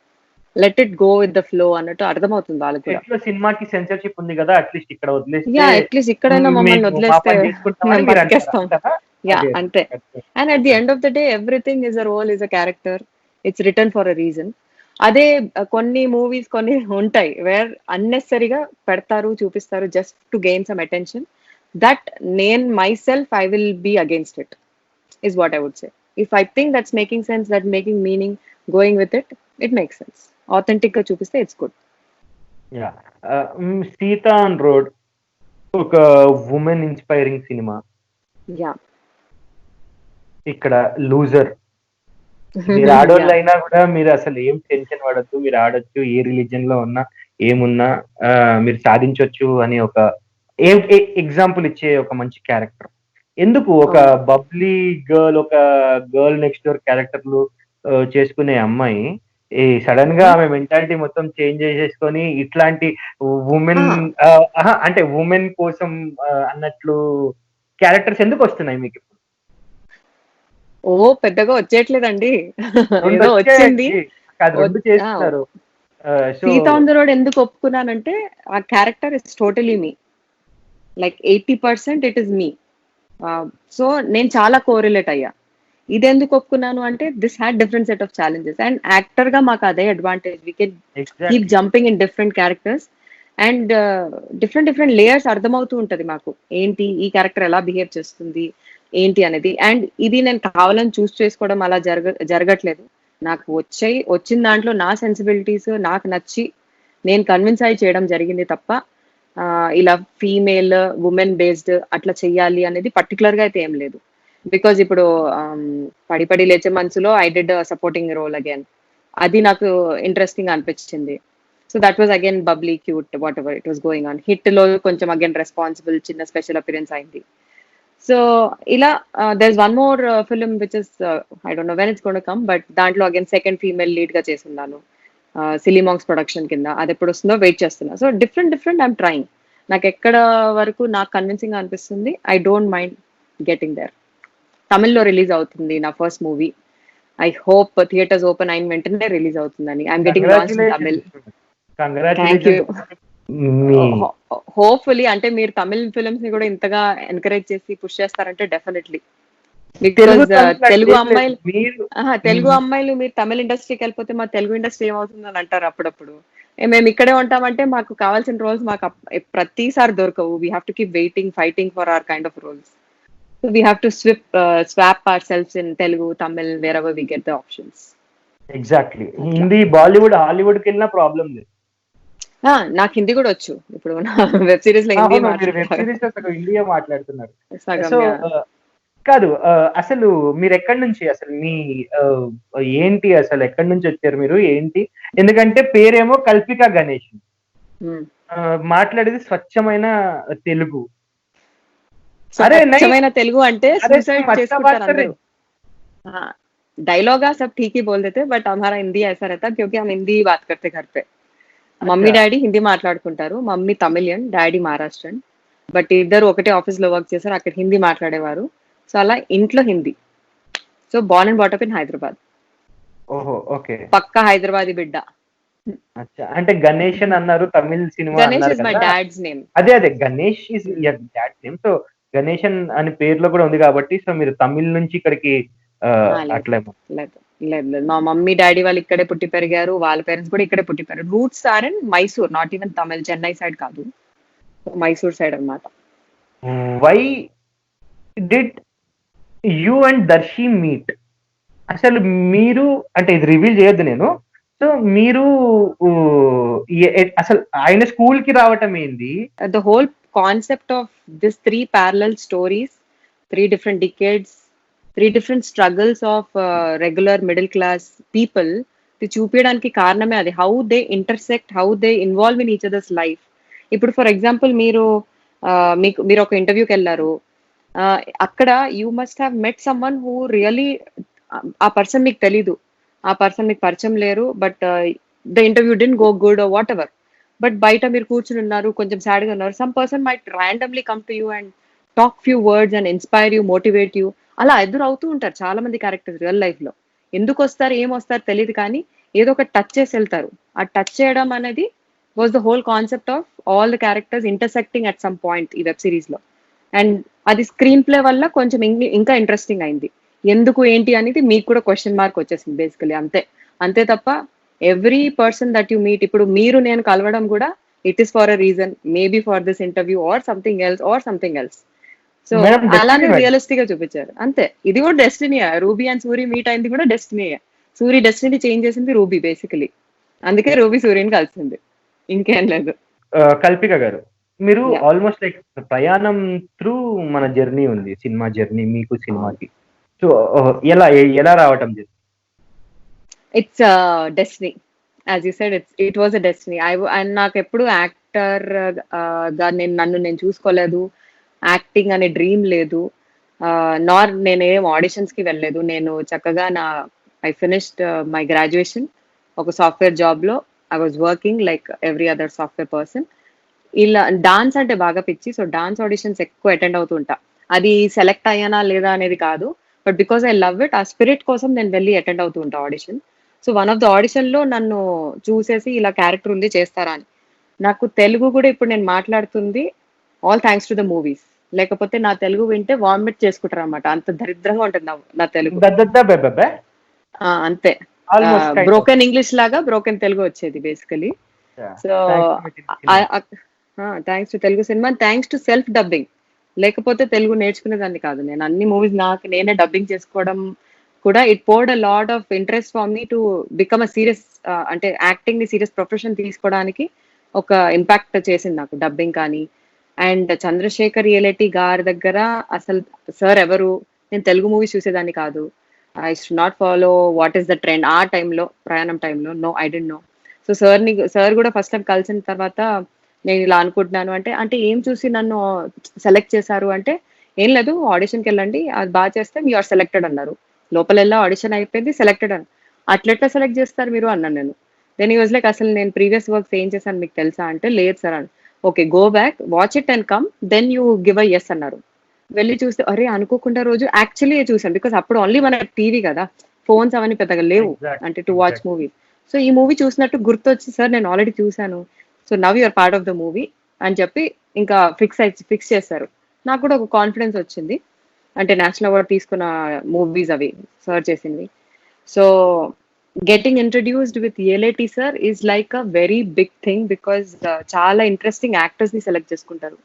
Let it go with the flow అన్నట్టు అర్థమవుతుంది వాళ్ళకి కూడా. ఎట్లా సినిమాకి సెన్సార్‌షిప్ ఉంది గదా! అట్‌లీస్ట్ ఇక్కడ వదిలేస్తే యాహ్! అట్‌లీస్ట్ ఇక్కడైనా మమ్మల్ని మేము మా వదిలేస్తే పని చేసుకుంటామని మేము మీరు అంటారా? బతికేస్తాం. అంటారా? యాహ్! అదే. అంతే. అదే. And at the end of the day everything is a role, is a character. It's written for a reason. అదే కొన్ని మూవీస్ కొన్ని ఉంటాయి. వేర్ అన్నెసెసరీగా పెడతారు, చూపిస్తారు just to gain some attention. That నేను myself I will be against it is what I would say. If I think that's making sense, that making meaning, going with it, it makes sense. ఆథెంటిక్‌గా చూపిస్తే it's good. Yeah! 'Sita on road' ఒక women inspiring cinema. Yeah! ఇక్కడ 'loser' మీరు yeah! ఆడోళ్ళైనా గూడా మీరసలు ఏం tension పడొద్దు. మీరు ఆడొచ్చు. ఏ రిలిజియన్‌లో ఉన్నా, ఏమున్నా మీరు సాధించొచ్చు అని ఒక ఎగ్జాంపుల్ ఇచ్చే ఒక మంచి క్యారెక్టర్. ఎందుకు ఒక అవును. బబ్లీ గర్ల్, ఒక గర్ల్ నెక్స్ట్ డోర్ క్యారెక్టర్‌లు చేసుకునే అమ్మాయి సడెన్‌గా హుహు. ఆమె మెంటాలిటీ మొత్తం చేంజ్ చేసేసుకొని ఇట్లాంటి వుమెన్ ఆ! అహా! అంటే వుమెన్ కోసం అన్నట్లు క్యారెక్టర్స్ ఎందుకొస్తున్నాయి మీకిప్పుడు? పెద్దగా వచ్చేయట్లేదండి. ఏదో వచ్చింది. రెండొచ్చాయండి. కాదు 2 ఒచ్ ఆ! చేస్తున్నారు. So 'Sita on the road' ఎందుకు ఒప్పుకున్నానంటే, ఆ character is totally me. Like 80% it is me. So నేను చాలా కోరిలేట్ అయ్యా. ఇదెందుకు ఒప్పుకున్నాను అంటే, this had different set of challenges and యాక్టర్‌గా మాకు అదే advantage. We can keep exactly. Jumping in different characters and different different layers అర్థమవుతూ ఉంటది మాకు. ఏంటి ఈ క్యారెక్టర్ ఎలా బిహేవ్ చేస్తుంది, ఏంటి అనేది. అండ్ ఇది నేను కావాలని చేసుకోవడం అలా జరగట్లేదు. నాకు వచ్చిన దాంట్లో నా సెన్సిబిలిటీస్ నాకు నచ్చి నేను కన్విన్స్ అయ్యి చేయడం జరిగింది తప్ప, ఇలా ఫీమేల్, వుమెన్ బేస్డ్ అట్లా చెయ్యాలి అనేది పర్టిక్యులర్‌గా అయితే ఏం లేదు. బికాజ్ ఇప్పుడు 'పడి పడి లేచే మనసులో' I did supporting role again. అది నాకు ఇంట్రెస్టింగ్ అనిపించింది. So that was again bubbly, cute whatever it was going on. హిట్‌లో కొంచెం అగైన్ రెస్పాన్సిబుల్ చిన్న స్పెషల్ అపియరెన్స్ అయింది. సో ఇలా there is one more film which is I don't know when it's gonna come, but దాంట్లో again second female లీడ్‌గా చేసున్నాను. Silly Monks production కింద. అదెప్పుడొస్తుందో వెయిట్ చేస్తున్నా. సో డిఫరెంట్ డిఫరెంట్ ఐయామ్ ట్రైయింగ్. నాకెక్కడ వరకు నాకు కన్విన్సింగ్‌గా అనిపిస్తుంది. I don't mind getting there. తమిళ్‌లో రిలీజ్ అవుతుంది నా first movie. I hope theatres open అయిన వెంటనే రిలీజ్ అవుతుందని. I'm getting launched in Tamil. Congratulations. Thank you. Congratulations. మీ హోప్‌ఫుల్లీ అంటే మీరు తమిళ్ ఫిల్మ్స్‌ని కూడా ఇంతగా ఎంకరేజ్ చేసి పుష్ చేస్తారంటే డెఫినైట్‌లీ. తెలుగు బికాజ్ తమిళ్ తెలుగు అట్లేం లేదు. అమ్మాయిలు మీరు తెలుగు హ్మ్. అమ్మాయిలు మీరు తమిళ్ ఇండస్ట్రీకెళ్ళిపోతే మా తెలుగు ఇండస్ట్రీ ఏమవుతుందని అంటారు అప్పుడప్పుడు. మేము ఇక్కడే ఉంటామంటే మాకు కావాల్సిన రోల్స్ మాకు ప్రతిసారి దొరకవు. We have to keep waiting, fighting for our kind of roles. So we have to swap ourselves in Telugu, Tamil wherever we get the options. Exactly. అట్లా. హిందీ, బాలీవుడ్, హాలీవుడ్‌కెళ్ళినా ప్రాబ్లమ్ లేదు. నాకు హిందీ కూడా వచ్చు. ఇప్పుడు నా వెబ్ సీరీస్‌లో హిందీ అవును. మీరు వెబ్ మాట్లాడతాను. సీరీస్‌లో సగం హిందీయే మాట్లాడుతున్నారు. సగం సో యాహ్! కాదు. అసలు మీరెక్కడి నుంచి అసలు మీ ఆహ్, ఏంటి అసలు ఎక్కడి నుంచొచ్చారు మీరు? ఏంటి? ఎందుకంటే పేరేమో 'కల్పిక గణేష్.' హ్మ్. మాట్లాడేది స్వచ్ఛమైన తెలుగు. అరే నహీ! స్వచ్ఛమైన తెలుగు అంటే अरे तुम సూసైడ్ अच्छा बात చేసుకుంటారు कर रहे అందరూ. हो। हाँ, डायलॉग सब ठीक ही बोल देते बट हमारा हिंदी ऐसा रहता क्योंकि हम हिंदी ही बात करते घर पे. మమ్మీ अच्छा। డాడీ హిందీ మాట్లాడుకుంటారు. Mummy Tamilian, daddy Maharashtrian. But ఇద్దరు ఒకటే ఆఫీస్‌లో వర్క్ చేశారు. అక్కడ హిందీ మాట్లాడేవారు. సో అలా ఇంట్లో Hindi. So born and bought up in Hyderabad. ఓహో! ఓకే. పక్కా హైదరాబాదీ బిడ్డ. అచ్చా! అంటే 'గణేష్' అని అన్నారు. తమిళ్ సినిమా గణేష్ అన్నారు ఇస్ మై కదా! Dad's name. అదే. 'Ganesh' is your dad's name. So, 'Ganeshan' అని పేరులో కూడా ఉంది కాబట్టి, సో మీరు తమిళ్ నుంచి ఇక్కడికి లేదు. అట్లేమో. లేదు. లేదు. లేదు. మా మమ్మీ, డాడీ వాళ్ళు ఇక్కడే పుట్టి పెరిగారు. వాళ్ళ పేరెంట్స్ కూడా ఇక్కడే పుట్టి పెరిగారు. Roots are in Mysore. Not even Tamil. Chennai side కాదు. మైసూర్ సైడ్ అన్నమాట. Why did you and Darshi meet? అసలు మీరు అంటే ఇది రివీల్ చేయొద్దు నేను. సో మీరు అసలు ఆయన స్కూల్‌కి రావటం ఏంది? The whole concept of this three parallel stories, three different decades, three different struggles of regular middle class people, ఇది చూపియడానికి కారణమే అది. How they intersect, how they involve in each others life. ఇప్పుడు ఫర్ ఎగ్జాంపుల్ మీరు ఒక ఇంటర్వ్యూకెళ్లారు. అక్కడ you must have met someone who really ఆ person మీకు తెలీదు. ఆ పర్సన్ మీకు పరిచయం లేరు. But the interview didn't go good or whatever. But బయట మీరు కూర్చొనున్నారు. కొంచెం సాడ్‌గా ఉన్నారు. Some person might randomly come to you and talk few words and inspire you, motivate you. అలా ఎదురవుతూ ఉంటారు చాలా మంది క్యారెక్టర్స్ రియల్ లైఫ్‌లో. ఎందుకొస్తారు, ఏమొస్తారు తెలీదు కానీ, ఏదో ఒక టచ్ చేసి వెళ్తారు. ఆ టచ్ చేయడం అనేది was the whole concept of all the characters intersecting at some point ఈ వెబ్ సిరీస్ లో. అండ్ అది స్క్రీన్ ప్లే వల్ల కొంచెం ఇంకా ఇంట్రెస్టింగ్ అయింది. ఎందుకు ఏంటి అనేది మీకు కూడా క్వశ్చన్ మార్క్ వచ్చేసింది బేసికలీ, అంతే. అంతే తప్ప every person that you meet, ఇప్పుడు మీరు నేను కలవడం కూడా it is for a reason, maybe for this interview or something else. So madam destiny అలానే మేడం. రియలిస్టిక్ గా చూపించారు, అంతే. ఇది కూడా డెస్టినీయా, రూబీ అండ్ సూరి మీట్ అయింది కూడా డెస్టినీయే. సూరి డెస్టినీ చేంజ్ చేసింది రూబీ బేసికలీ, అందుకే రూబీ సూర్యని కలిసింది, ఇంకేం లేదు. కల్పిక గారు, మీరు యా, ఆల్మోస్ట్ లైక్ ప్రయాణం త్రూ మన జర్నీ ఉంది, సినిమా జర్నీ మీకు అవును. సినిమాకి. సో ఎలా ఎలా రావటం జరిగింది? It's destiny, as you said, it was a destiny. And నాకు ఎప్పుడు యాక్టర్ గా నన్ను చూసుకోలేదు, యాక్టింగ్ అనే డ్రీమ్ లేదు. నార్ నేను ఏం ఆడిషన్స్ కి వెళ్ళలేదు. నేను చక్కగా ఐ ఫినిష్డ్ మై గ్రాడ్యుయేషన్, ఒక సాఫ్ట్వేర్ జాబ్ లో I was working like every other software person. ఇలా డాన్స్ అంటే బాగా పిచ్చి, సో డాన్స్ ఆడిషన్స్ ఎక్కువ అటెండ్ అవుతూ ఉంటా. అది సెలెక్ట్ అయ్యానా లేదా అనేది కాదు, but because I love it, ఆ స్పిరిట్ కోసం నేను వెళ్ళి అటెండ్ అవుతూ ఉంటా audition. So one of the audition లో నన్ను చూసేసి ఇలా క్యారెక్టర్ ఉంది చేస్తారా అని. నాకు తెలుగు కూడా ఇప్పుడు నేను మాట్లాడుతుంది all thanks to the movies. లేకపోతే నా తెలుగు వింటే వామిట్ చేసుకుంటారు అనమాట, అంత దరిద్రంగా ఉంటుంది నా తెలుగు. బెబ్బెబ్బే అంతే. Almost kind of. Broken English లాగా బ్రోకెన్ తెలుగు వచ్చేది basically. So thanks to Telugu cinema, thanks to self dubbing. లేకపోతే తెలుగు నేర్చుకునేదాన్ని కాదు నేను. అన్ని మూవీస్ నాకు నేనే డబ్బింగ్ చేసుకోవడం కూడా it poured a lot of interest for me to become a serious, అంటే యాక్టింగ్ ని సీరియస్ ప్రొఫెషన్ తీసుకోవడానికి ఒక ఇంపాక్ట్ చేసింది నాకు డబ్బింగ్ కానీ. అండ్ చంద్రశేఖర్ రియలిటీ గారి దగ్గర అసలు సార్ ఎవరు, నేను తెలుగు మూవీస్ చూసేదాన్ని కాదు. I should not follow what is the trend ఆ టైంలో, ప్రయాణం టైంలో. No, I don't know. So sir కూడా ఫస్ట్ టైం కలిసిన తర్వాత నేను ఇలా అనుకుంటున్నాను అంటే, అంటే ఏం చూసి నన్ను సెలెక్ట్ చేశారు అంటే, ఏం లేదు ఆడిషన్కి వెళ్ళండి, అది బాగా చేస్తే యు ఆర్ సెలెక్టెడ్ అన్నారు. లోపల వెళ్ళా, ఆడిషన్ అయిపోయింది, సెలెక్టెడ్ అని. అట్లెట్లా సెలెక్ట్ చేస్తారు మీరు అన్నాను నేను. దెన్ ఈ వాజ్ లైక్, అసలు నేను ప్రీవియస్ వర్క్స్ ఏం చేశాను మీకు తెలుసా అంటే, లేదు సార్ అని. Okay, go back, watch it and come, then you give a yes అన్నారు. వెళ్ళి చూస్తే అరే అనుకోకుండా రోజు యాక్చువల్లీ చూసాను, బికాస్ అప్పుడు ఓన్లీ మన టీవీ కదా, ఫోన్స్ అవన్నీ పెద్దగా లేవు అంటే to watch exact. Movie. So ఈ మూవీ చూసినట్టు గుర్తొచ్చి, సార్ నేను ఆల్రెడీ చూశాను, so now you're part of the movie అని చెప్పి ఇంకా ఫిక్స్ చేశారు. నాకు కూడా ఒక కాన్ఫిడెన్స్ వచ్చింది, అంటే నేషనల్ అవార్డ్ తీసుకున్న మూవీస్ అవి సర్చ్ చేసింది. So getting introduced with Yeleti sir is like a very big thing, because చాలా ఇంట్రెస్టింగ్ యాక్టర్స్ ని సెలెక్ట్ చేసుకుంటారు,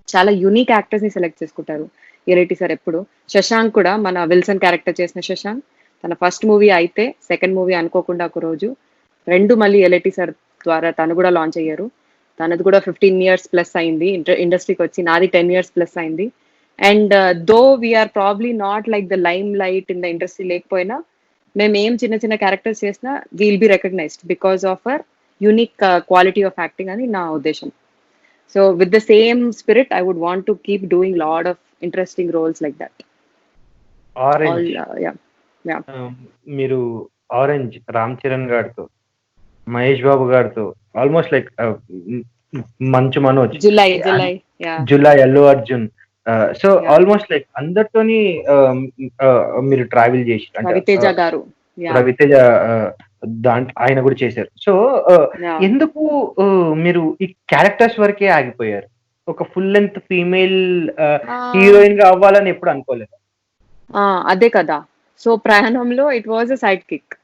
చాలా యూనిక్ యాక్టర్స్ ని సెలెక్ట్ చేసుకుంటారు ఏలేటి సార్ ఎప్పుడు. శశాంక్ కూడా, మన విల్సన్ క్యారెక్టర్ చేసిన శశాంక్, తన ఫస్ట్ మూవీ అయితే సెకండ్ మూవీ అనుకోకుండా ఒక రోజు రెండు మళ్ళీ ఎల్ఐటి సార్ ద్వారా తను కూడా లాంచ్ అయ్యారు. తనది కూడా 15 years ప్లస్ అయింది ఇండస్ట్రీకి వచ్చి, నాది 10 years ప్లస్ అయింది. And though we're probably not like the limelight in the industry, లేకపోయినా మేము ఏం చిన్న చిన్న క్యారెక్టర్స్ చేసినా we'll be recognized because of our unique quality of acting అని నా ఉద్దేశం. So with the same spirit I would want to keep doing lot of interesting roles like that. All Orange, మీరు ఆరెంజ్ రామ్ చరణ్ గారితో, మహేష్ బాబు గారితో, almost like Manchu Manoj, July yeah, Julayi Allu Arjun, so yeah, almost like అందరితోని మీరు travel చేసి అంటే రవితేజ గారు, యా, రవితేజ దాంట్లో ఆయన కూడా చేశారు. So yeah. ఎందుకు మీరు ఈ క్యారెక్టర్స్ వరకే ఆగిపోయారు? ఒక ఫుల్ లెంత్ ఫీమేల్ హీరోయిన్ గా అవ్వాలని ఎప్పుడు అనుకోలేదు. అదే కదా. సో ప్రయాణంలో it was a side kick.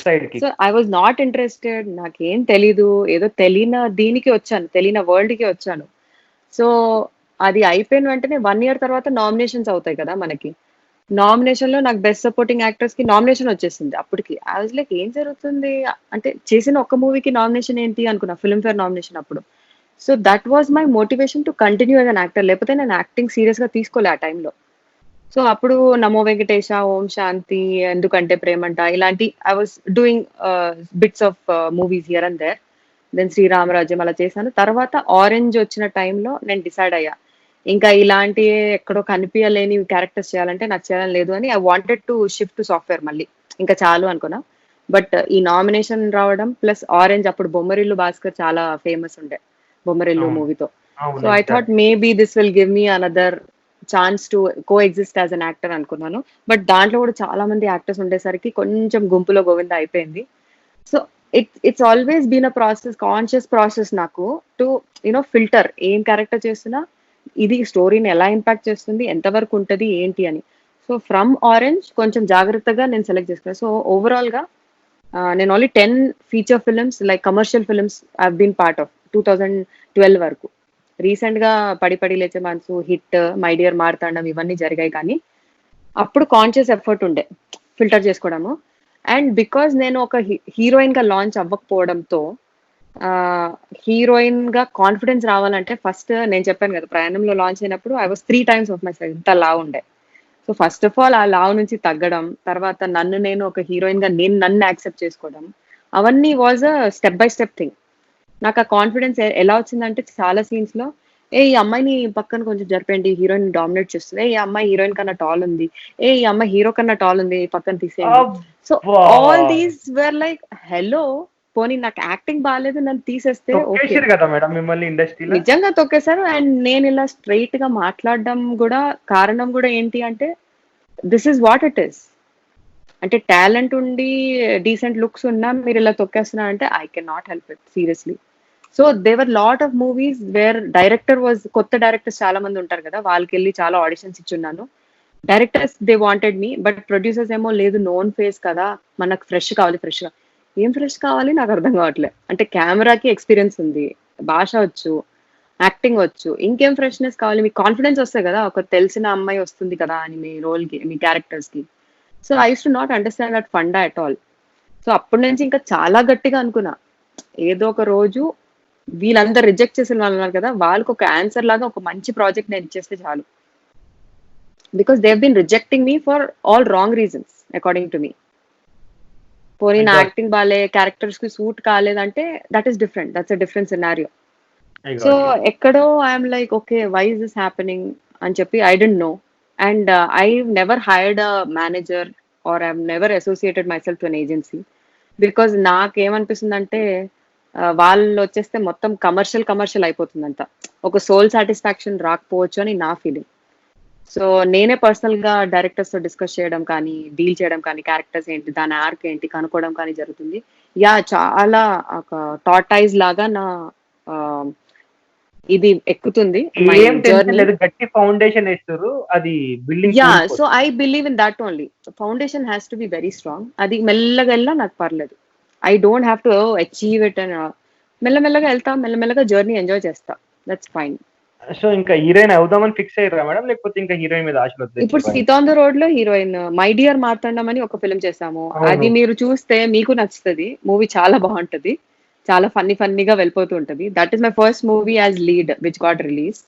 Side కి so I was not interested, నాకేం తెలీదు, ఏదో తెలియని దీనికి వచ్చాను, తెలియని వరల్డ్ కి వచ్చాను. సో అది అయిపోయిన వెంటనే 1 year తర్వాత నామినేషన్స్ అవుతాయి కదా మనకి. నామినేషన్ లో నాకు బెస్ట్ సపోర్టింగ్ యాక్టర్స్ కి నామినేషన్ వచ్చేసింది అప్పటికి. ఐ వాజ్ లైక్, ఏం జరుగుతుంది అంటే, చేసిన ఒక్క మూవీకి నామినేషన్ ఏంటి అనుకున్నా, ఫిల్మ్ఫేర్ నామినేషన్ అప్పుడు. So that was my motivation to continue as an actor, లేకపోతే నేను యాక్టింగ్ సీరియస్ గా తీసుకోలే ఆ టైంలో. సో అప్పుడు నమో వెంకటేశ, ఓం శాంతి, ఎందుకంటే ప్రేమంట, ఇలాంటి I was doing bits of movies here and there. Then Sri Rama Rajyam అలా చేశాను. తర్వాత ఆరెంజ్ వచ్చిన టైంలో నేను డిసైడ్ అయ్యా, ఇంకా ఇలాంటి ఎక్కడో కనిపించలేని క్యారెక్టర్స్ చేయాలంటే నాకు చేయాలని లేదు అని. I wanted to shift to software మళ్ళీ, ఇంకా చాలు అనుకున్నా. బట్ ఈ నామినేషన్ రావడం ప్లస్ ఆరెంజ్, అప్పుడు బొమ్మరిల్లు భాస్కర్ చాలా ఫేమస్ ఉండే బొమ్మరిల్లు మూవీతో. So I thought maybe this will give me another chance to co exist as an actor అనుకున్నాను. బట్ దాంట్లో కూడా చాలా మంది యాక్టర్స్ ఉండేసరికి కొంచెం గుంపులో గోవింద అయిపోయింది. So it's always been a process, conscious process నాకు టు ఫిల్టర్ ఏం క్యారెక్టర్ చేస్తున్నా, ఇది స్టోరీని ఎలా ఇంపాక్ట్ చేస్తుంది, ఎంతవరకు ఉంటది ఏంటి అని. సో ఫ్రమ్ ఆరెంజ్ కొంచెం జాగ్రత్తగా నేను సెలెక్ట్ చేసుకున్నాను. సో ఓవరాల్ గా నేను only 10 feature films like commercial films I been part of 2012 వరకు. రీసెంట్ గా పడి పడి లేచే మనసు, హిట్, మై డియర్ మార్తాండం ఇవన్నీ జరిగాయి, కానీ అప్పుడు కాన్షియస్ ఎఫర్ట్ ఉండే ఫిల్టర్ చేసుకోవడము. అండ్ బికాజ్ నేను ఒక హీరోయిన్ గా లాంచ్ అవ్వకపోవడంతో, హీరోయిన్ గా కాన్ఫిడెన్స్ రావాలంటే ఫస్ట్ నేను చెప్పాను కదా, ప్రయాణంలో లాంచ్ అయినప్పుడు I was 3 times of my size, ఇంత లావు ఉండే. సో ఫస్ట్ ఆఫ్ ఆల్ ఆ లావు నుంచి తగ్గడం, తర్వాత నన్ను నేను ఒక హీరోయిన్ గా నేను నన్ను యాక్సెప్ట్ చేసుకోవడం, అవన్నీ was a step by step thing. నాకు ఆ కాన్ఫిడెన్స్ ఎలా వచ్చిందంటే, చాలా సీన్స్ లో ఈ అమ్మాయిని పక్కన కొంచెం జరిపేయండి, హీరోయిన్ డామినేట్ చేస్తుంది, ఈ అమ్మాయి హీరోయిన్ కన్నా టాల్ ఉంది, ఈ అమ్మాయి హీరో కన్నా టాల్ ఉంది, పక్కన తీసేయండి. సో అబ్బా! All these were like hello, పోనీ నాకు యాక్టింగ్ బాగాలేదు నన్ను తీసేస్తే ఓకే. తొక్కేసిర్రు కదా మేడం మిమ్మల్ని ఇండస్ట్రీలో. నిజంగా తొక్కేశారు. అండ్ నేను ఇలా స్ట్రైట్ గా మాట్లాడడం కూడా కారణం కూడా ఏంటి అంటే, this is what it is. అంటే టాలెంట్ ఉండి డీసెంట్ లుక్స్ ఉన్నా మీరు ఇలా తొక్కేస్తున్నా అంటే I can not help it seriously. So there are lot of movies where director was, కొత్త డైరెక్టర్స్ చాలా మంది ఉంటారు కదా, వాళ్ళకి వెళ్ళి చాలా ఆడిషన్స్ ఇచ్చున్నాను. Directors they wanted me, but producers ఏమో లేదు, నోన్ ఫేస్ కదా, మనకు ఫ్రెష్ కావాలి. ఫ్రెష్ గా ఏం ఫ్రెష్ కావాలి నాకు అర్థం కావట్లేదు. అంటే కెమెరాకి ఎక్స్పీరియన్స్ ఉంది, భాష వచ్చు, యాక్టింగ్ వచ్చు, ఇంకేం ఫ్రెష్నెస్ కావాలి? మీకు కాన్ఫిడెన్స్ వస్తాయి కదా, ఒక తెలిసిన అమ్మాయి వస్తుంది కదా అని మీ రోల్ కి, మీ క్యారెక్టర్స్ కి. So I use to not understand that funda at all. So అప్పటి నుంచి ఇంకా చాలా గట్టిగా అనుకున్నా, ఏదో ఒక రోజు వీళ్ళందరూ రిజెక్ట్ చేసిన వాళ్ళు ఉన్నారు కదా, వాళ్ళకి ఒక ఆన్సర్ లాగా ఒక మంచి ప్రాజెక్ట్ నేను ఇచ్చేస్తే చాలు. Because they been rejecting me for all wrong reasons according to me. పోనీ ఐ నా గాట్ యాక్టింగ్ బాగాలే, క్యారెక్టర్స్ కి సూట్ కాలేదంటే that is different, that's a different scenario. I so got you. ఎక్కడో I'm like okay, why is this happening అని చెప్పి I don't know. And I never hired a manager or I never associated my self to an agency. Because నాకేమనిపిస్తుందంటే, వాళ్ళు వచ్చేస్తే మొత్తం commercial commercial అయిపోతుందంట, ఒక soul satisfaction రాకపోవచ్చు అని నా ఫీలింగ్. సో నేనే పర్సనల్ గా డైరెక్టర్స్ తో డిస్కస్ చేయడం కానీ, డీల్ చేయడం కానీ, క్యారెక్టర్స్ ఏంటి, దాని ఆర్క్ ఏంటి కనుక్కోవడం కానీ జరుగుతుంది. యా, చాలా ఒక టార్టైజ్ లాగా నా ఆ, ఇది ఎక్కుతుంది మై ఏం టెన్షన్ జర్నీ. లేదు. గట్టి ఫౌండేషన్ ఏస్తుర్రు. అది బిల్డింగ్ యా, సో కూలిపోదు. I believe in that only. Foundation has to be very strong. అది మెల్లగా వెళ్ళినా నాకు పర్లేదు. I don't have to achieve it అని. మెల్లమెల్లగా వెళ్తా, మెల్లమెల్లగా జర్నీ ఎంజాయ్ చేస్తా, దట్స్ ఫైన్. సో ఇంకా హీరోయిన్ అవుదామని ఫిక్స్ అయ్యారా మేడం? లేకపోతే ఇంకా హీరోయిన్ మీద ఆశలు ఇప్పుడు వదిలేసిర్రా? 'సీత ఆన్ ద రోడ్' లో హీరోయిన్ 'మై డియర్ మార్తాండం' అని ఒక ఫిల్మ్ చేశాము. అవును. అది మీరు చూస్తే మీకు నచ్చుతది. మూవీ చాలా బాగుంటది. చాలా ఫన్నీగా వెళ్ళిపోతూ ఉంటది. That is my first movie as lead which got release.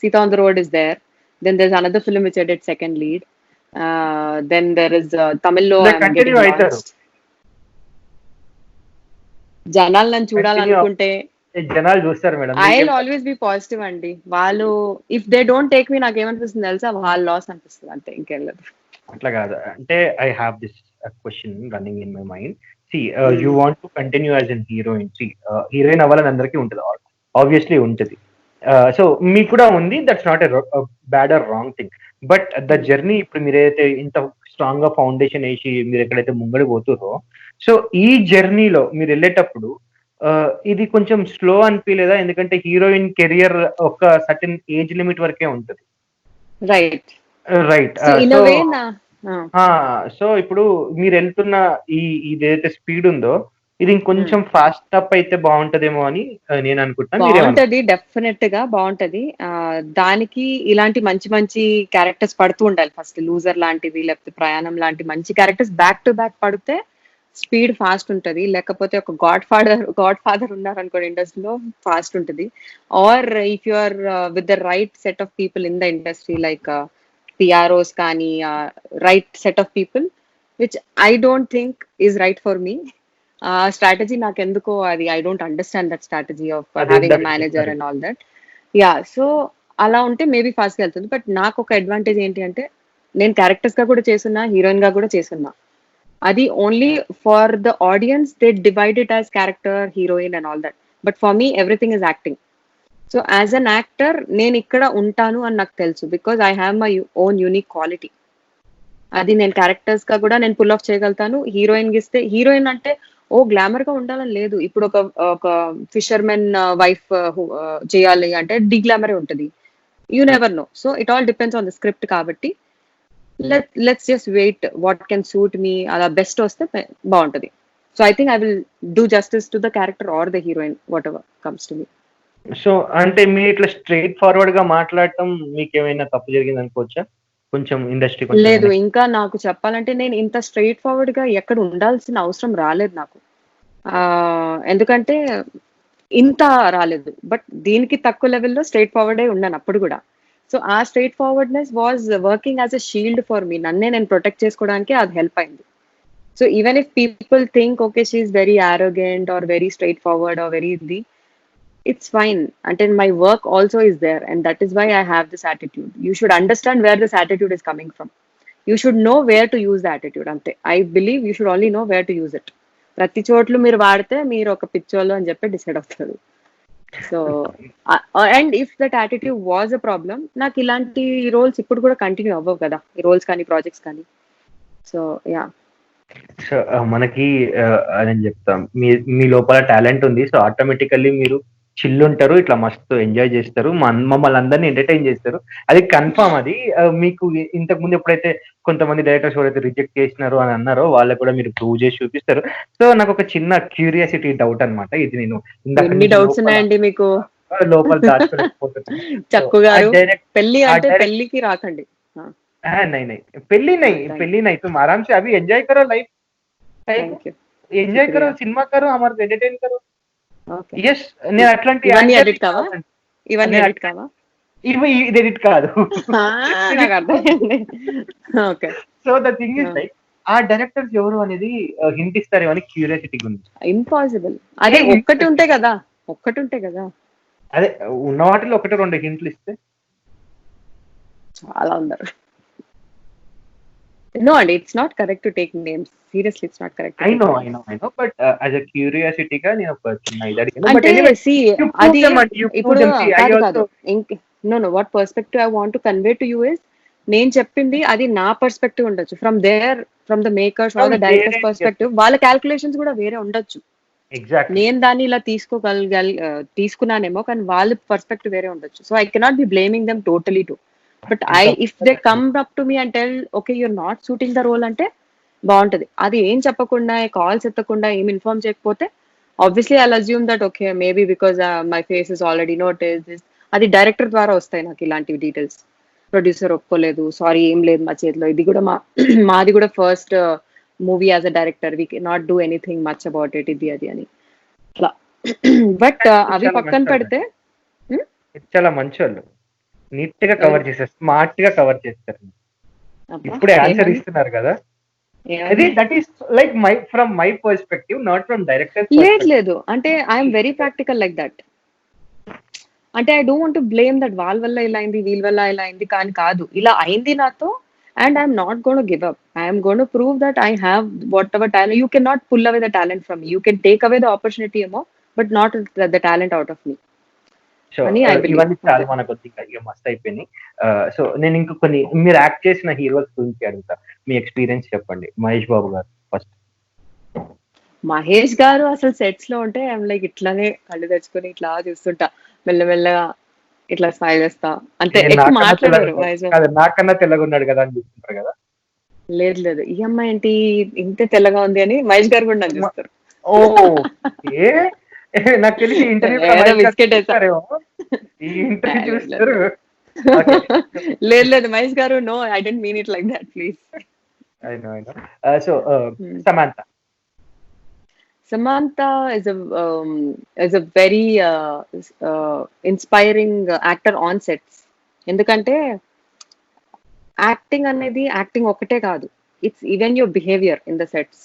'Seetha on the road' is there. Then there is another film which I did second lead. Then there is తమిళ్లో ఇలా ఐఎమ్ కంటిన్యూ గెటింగ్ అవుతారు. Launched. జనాలు నన్ను continue చూడాలనుకుంటే జనాలు చూస్తారు madam. I మీకేం will always be positive అండి. వాళ్ళు if they don't take me, నాకేమనిపిస్తుంది తెలుసా, వాళ్ళ లాస్ అనిపిస్తుంది అంతే, ఇంకేం లేదు. అట్లా కాదు. అంటే I have this question running in my mind. See you Mm. Want to continue as an heroine. See heroine అవ్వాలని అందరికీ ఉంటుంది, ఆబ్వియస్లీ ఉంటుంది. సో మీకు కూడా ఉంది. That's not a bad or wrong thing. But the Mm. Journey ఇప్పుడు మీరైతే ఇంత స్ట్రాంగ్ గా ఫౌండేషన్ వేసి మీరు ఎక్కడైతే ముంగడి పోతుర్రో, సో ఈ జర్నీలో మీరు వెళ్ళేటప్పుడు ఇది కొంచెం స్లో అనిపించలేదా? ఎందుకంటే హీరోయిన్ కెరియర్ ఒక సర్టెన్ ఏజ్ లిమిట్ వరకే ఉంటుంది. Right. Right. So in so a way నా సో ఇప్పుడు మీరు వెళ్తున్న ఈ ఇదైతే స్పీడ్ ఉందో, ఇది Mm. ఇంకొంచెం ఫాస్ట్ అప్ అయితే బాగుంటదేమో అని నేను అనుకుంటున్నా. బాగుంటది, డెఫినెట్ గా బాగుంటది. దానికి ఇలాంటి మంచి మంచి క్యారెక్టర్స్ పడుతూ ఉండాలి. ఫస్ట్ లూజర్ లాంటివి, లేకపోతే ప్రయాణం లాంటి మంచి క్యారెక్టర్స్ బ్యాక్ టు బ్యాక్ పడితే స్పీడ్ ఫాస్ట్ ఉంటది. లేకపోతే ఒక గాడ్ ఫాదర్ ఉన్నారనుకోండి ఇండస్ట్రీలో, ఫాస్ట్ ఉంటది. Or if you are with the right set of people in the industry, like PROs కానీ, right set of people which I don't think is right for me. Strategy నాకెందుకో అది, I don't understand that strategy of అది having a ఇందాక manager చెప్పారు. And all that. Yeah, so అలా ఉంటే maybe fast గా వెళ్తుంది. బట్ నాకు ఒక అడ్వాంటేజ్ ఏంటి అంటే, నేను క్యారెక్టర్స్ గా కూడా చేసున్నా, హీరోయిన్ గా కూడా చేసున్నా. అది only for the audience they divide it as character, heroine and all that. But for me everything is acting. So as an actor నేను ఇక్కడ ఉంటాను అని నాకు తెలుసు, because I have my own unique quality. అది నేను క్యారెక్టర్స్ గా కూడా నేను పుల్ ఆఫ్ చేయగలుగుతాను. హీరోయిన్ గిస్తే హీరోయిన్ అంటే ఓ గ్లామర్ గా ఉండాలని లేదు. ఇప్పుడు ఒక ఫిషర్మెన్ వైఫ్ చేయాలి అంటే డిగ్లామరే ఉంటది. You never know. So it all depends on the script కాబట్టి let's just wait what can suit me. అలా బెస్ట్ వస్తే బాగుంటది. So I think I will do justice to the character or the heroine whatever comes to me. So అంటే మీరు ఇట్లా straight forward గా మాట్లాడటం మీకేమైనా తప్పు జరిగింది అనుకోవచ్చా? కొంచెం ఇండస్ట్రీ కొంచెం లేదు, ఇంకా నాకు చెప్పాలంటే నేను ఇంత స్ట్రైట్ ఫార్వర్డ్ గా ఎక్కడ ఉండాల్సిన అవసరం రాలేదు నాకు. ఎందుకంటే ఇంత రాలేదు. బట్ దీనికి తక్కువ లెవెల్‌లో స్ట్రెయిట్ ఫార్వర్డే ఉన్నాను అప్పుడు గూడా. సో, ఆ straightforwardness was working as a shield for me. నన్నే నేను ప్రొటెక్ట్ చేసుకోవడానికి అది హెల్ప్ అయింది. So, even if people think okay she is very arrogant or very straightforward or very ఇది, ఇట్స్ ఫైన్. అంటే my work also is there and that is why I have this attitude. You should understand where this attitude is coming from. You should know where to use the attitude అంతే. I believe you should only no where to use it. ప్రతి చోట్ల మీరు వాడితే మీరు ఒక పిచ్చోళ్ళు అని చెప్పి డిసైడ్ అవుతారు. So and if that attitude was a problem, నాకు ఇలాంటి రోల్స్ ఇప్పుడు కూడా కంటిన్యూ అవ్వవు కదా, ఈ రోల్స్ కానీ ప్రాజెక్ట్స్ కానీ. So yeah. సో మనకి నేను చెప్తాం మీ లోపల టాలెంట్ ఉంది. సో ఆటోమేటికల్లీ మీరు చిల్ ఉంటారు, ఇట్లా మస్తు ఎంజాయ్ చేస్తారు, మమ్మల్ని అందరినీ ఎంటర్టైన్ చేస్తారు. అది కన్ఫర్మ్. అది మీకు ఇంతకు ముందు ఎప్పుడైతే కొంతమంది డైరెక్టర్స్ ఎవరైతే రిజెక్ట్ చేసినారో అని అన్నారో వాళ్ళకి కూడా మీరు ప్రూవ్ చేసి చూపిస్తారు. సో నాకు ఒక చిన్న క్యూరియాసిటీ డౌట్ అనమాట. ఇది నేను ఎన్ని డౌట్స్ ఉన్నాయండి మీకు? లోపల దాచుకోలేకపోతున్నాను. చక్కు గారు, डायरेक्ट పెళ్లి అంటే పెళ్లికి రాకండి. नहीं नहीं పెళ్లి नहीं, పెళ్లి नहीं, तुम आराम से अभी एंजॉय करो लाइफ, एंजॉय करो, सिनेमा करो, हमारे एंटरटेन करो. यस, నేను అట్లాంటి ఇవన్నీ ఎడిట్ కావా? ఇవన్నీ ఎడిట్ కావా? ఇవి ఇది ఎడిట్ కాదు. నాకు అర్థమైంది. Okay. So the thing is like ఆ డైరెక్టర్స్ ఎవరు అనేది హింట్ ఇస్తారేమో అని క్యూరియాసిటీ ఉంది. ఇంపాసిబుల్. అదే ఒక్కటి ఉంటే కదా, ఒక్కటి ఉంటే కదా. అదే ఉన్న వాటిలో ఒకటి రెండు హింట్లు ఇస్తే చాలా ఉన్నారు. No, and it's not correct to take names. Seriously, it's not correct. I know. But as a curiosity గా నేను ఒక చిన్న ఇది అడిగాను. అంటే see, అది ఇప్పుడు కాదు also no, what perspective I want to convey to you is, నేను చెప్పింది అది నా పర్స్పెక్టివ్ ఉండొచ్చు. From the makers or the directors perspective వాళ్ళ క్యాల్కులేషన్స్ కూడా వేరే ఉండొచ్చు. ఎగ్జాక్ట్లీ. నేను దాన్ని ఇలా తీసుకున్నానేమో, కానీ వాళ్ళ పర్స్పెక్టివ్ వేరే ఉండొచ్చు. So I cannot be blaming them totally too. But if they come up to me and tell okay you're not suiting the role అంటే బాగుంటది. అది ఏం చెప్పకుండా, కాల్స్ ఎత్తకుండా, ఏం ఇన్ఫార్మ్ చేయకపోతే obviously I assume that okay maybe because my face is already notice. అది director ద్వారా వస్తాయి నాకు ఇలాంటివి డీటెయిల్స్. ప్రొడ్యూసర్ ఒప్పుకోలేదు, సారీ ఏం లేదు మా చేతిలో, ఇది కూడా మాది కూడా first movie as a director, we can not do anything much about it, ఇది అది అని అట్లా. బట్ అవి పక్కన పెడితే చాలా మంచి వాళ్ళు, నీట్ గా కవర్ చేస్తారు, స్మార్ట్ గా కవర్ చేస్తారు. ఇప్పుడే ఆన్సర్ ఇస్తున్నారు కదా. అది that is like from my perspective, not from director. లేదు అంటే I'm very practical like that. అంటే I don't want to blame that వాళ్ళ వల్ల ఇలా అయింది, వీళ్ళ వల్ల ఇలా అయింది, కానీ కాదు, ఇలా అయింది నాతో. And I'm not gonna give up. I'm gonna prove that I have whatever talent. You can not pull away the talent from me. You can take away the opportunity ఏమో, but not the talent out of me. ఇవన్నీ చాలా మనకు ఇక మస్త్ అయిపోయినాయి. So నేను ఇంకా కొన్ని మీరు యాక్ట్ చేసిన హీరోస్ గురించి అడుగుతా, మీ ఎక్స్పీరియన్స్ చెప్పండి. మహేష్ బాబు గారు ఫస్ట్. మహేష్ గారు అసలు సెట్స్ లో ఉంటే ఐఎమ్ లైక్ ఇట్లానే కళ్ళు తెచ్చుకొని ఇట్లా చూస్తుంటా, మెల్లమెల్లగా ఇట్లా స్మైల్ చేస్తా అంతే. ఎక్కువ మాట్లాడారు మహేష్ బాబు. నాకన్నా తెల్లగా ఉన్నాడు కదా అని చూస్తుంటారు కదా. లేదు ఈ అమ్మాయి ఏంటి ఇంతే తెల్లగా ఉంది అని మహేష్ గారు కూడా నన్ను చూస్తారు. ఓ నాకు తెలిసి లేదు Mahesh garu, no I don't mean it like that please. So Samantha is a very inspiring actor on sets. ఎందుకంటే యాక్టింగ్ అనేది యాక్టింగ్ ఒకటే కాదు, it's even your behaviour in the sets.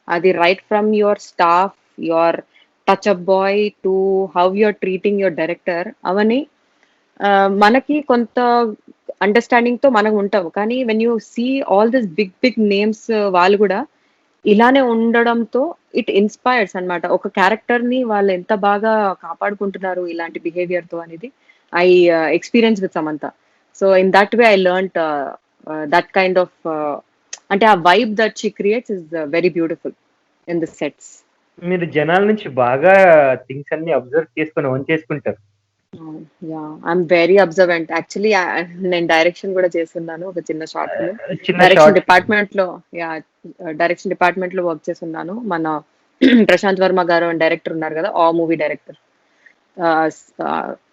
అది right from your staff, your touch up boy to how you're treating your director. అవన్నీ మనకి కొంత understanding తో మనం ఉంటాము, కానీ when you see all this big names వాళ్ళు కూడా ఇలానే ఉండడంతో ఇట్ ఇన్స్పైర్స్ అన్నమాట. ఒక క్యారెక్టర్ ని వాళ్ళు ఎంత బాగా కాపాడుకుంటున్నారు ఇలాంటి బిహేవియర్ తో అనేది I experience with Samantha. So in that way I learned that kind of అంటే ఆ vibe that she creates is very beautiful in the sets. మీరు జనాల నుంచి బాగా థింగ్స్ అన్ని అబ్జర్వ్ చేసుకొని ఓన్ చేసుకుంటారు. Yeah! I'm very observant. Actually నేను డైరెక్షన్ కూడా చేస్తున్నాను. ఒక చిన్న షార్ట్ ఫిల్మ్. చిన్న డైరెక్షన్ షార్ట్ ఫిల్మ్. డిపార్ట్మెంట్‌లో యాహ్! డైరెక్షన్ డిపార్ట్మెంట్‌లో వర్క్ చేసున్నాను. మన ప్రశాంత్ వర్మ గారు అని డైరెక్టర్ ఉన్నారు కదా! ఆ మూవీ డైరెక్టర్.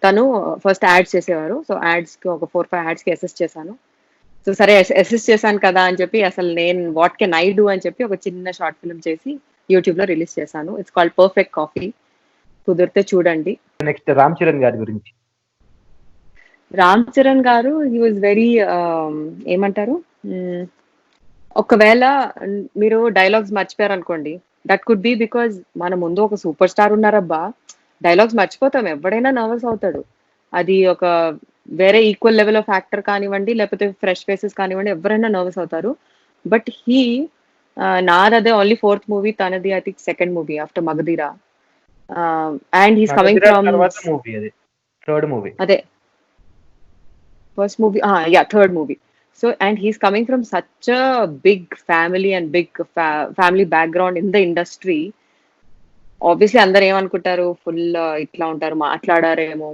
తను ఫస్ట్ యాడ్స్ చేసేవారు. సో, యాడ్స్‌కి ఒక 4, 5 యాడ్స్‌కి అసిస్ట్ చేశాను. సో, సరే అసిస్ట్ చేశాను కదా అని చెప్పి అసలు నేను వాట్ కెన్ ఐ డూ అని చెప్పి ఒక చిన్న షార్ట్ ఫిల్మ్ చేసి యూట్యూబ్‌లో రిలీజ్ చేశాను. It's called perfect coffee. కుదిరితే చూడండి. నెక్స్ట్ 'రామ్ చరణ్' గారి గురించి. రామ్ చరణ్ గారు హీ వాజ్ వెరీ ఏమంటారు? హ్మ్. ఒకవేళ మీరు డైలాగ్స్ మర్చిపోయారనుకోండి. దట్ కుడ్ బి బికాజ్ మన ముందు ఒక సూపర్ స్టార్ ఉన్నారబ్బా! డైలాగ్స్ మర్చిపోతాం. ఎవడైనా నర్వస్ అవుతాడు. అది ఒక వేరే ఈక్వల్ లెవెల్ ఆఫ్ యాక్టర్ కానివ్వండి, లేకపోతే ఫ్రెష్ ఫేసెస్ కానివ్వండి, ఎవరైనా నర్వస్ అవుతారు. బట్ నాదదే ఓన్లీ ఫోర్త్ మూవీ. తనది I think second movie after 'Magadheera'. And he's coming 'Magadheera' from తర్వాత మూవీ అది. Third movie. అదే first movie. Third movie. So, and he's coming from such a big family and big family background in the industry. Obviously, అందరు ఏమనుకుంటారు full ఇట్లా ఉంటారు మాట్లాడారేమో.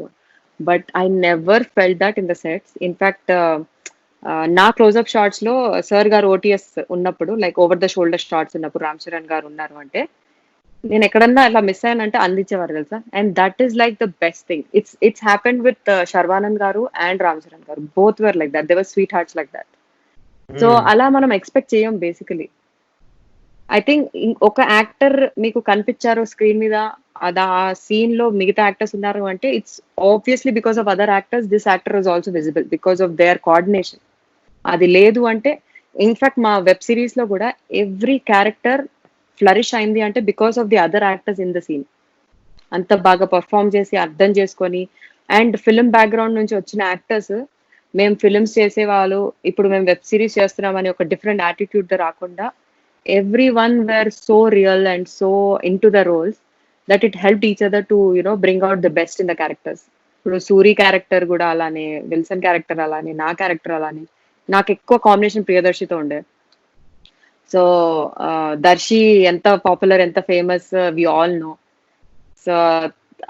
But I never felt that in the sets. In fact నా closeup shorts లో sir గారు OTS ఉన్నప్పుడు like over the shoulder shorts ఉన్నప్పుడు రామ్ చరణ్ గారు ఉన్నారు అంటే నేను ఎక్కడన్నా అలా మిస్ అయ్యానంటే అందించేవారు తెలుసా. And that is like the best thing. It's happened with Sharwanand గారు అండ్ రామ్ చరణ్ గారు. Both were like that. They were sweet hearts like that. So అలా మనం ఎక్స్పెక్ట్ చేయం బేసికలీ. ఐ థింక్ ఒక యాక్టర్ మీకు కనిపించారు స్క్రీన్ మీద, అది ఆ సీన్ లో మిగతా యాక్టర్స్ ఉన్నారు అంటే it's obviously because of other actors. This actor is also visible because of their coordination. అది లేదు అంటే ఇన్ఫాక్ట్ మా వెబ్ సిరీస్ లో కూడా ఎవ్రీ క్యారెక్టర్ ఫ్లరిష్ అయింది అంటే because of the other actors in the scene. అంత బాగా పర్ఫామ్ చేసి అర్థం చేసుకొని అండ్ ఫిల్మ్ బ్యాక్గ్రౌండ్ నుంచి వచ్చిన యాక్టర్స్ మేము ఫిల్మ్స్ చేసేవాళ్ళు ఇప్పుడు మేము వెబ్ సిరీస్ చేస్తున్నామని ఒక డిఫరెంట్ యాటిట్యూడ్ తో రాకుండా every one were so real and so into the roles that it help each other to bring out the best in the characters. ఇప్పుడు సూరి క్యారెక్టర్ కూడా అలానే, విల్సన్ క్యారెక్టర్ అలానే, నా character అలానే. నాకు ఎక్కువ కాంబినేషన్ ప్రియదర్శితో ఉండే. సో దర్శి ఎంత పాపులర్, ఎంత famous we all know. So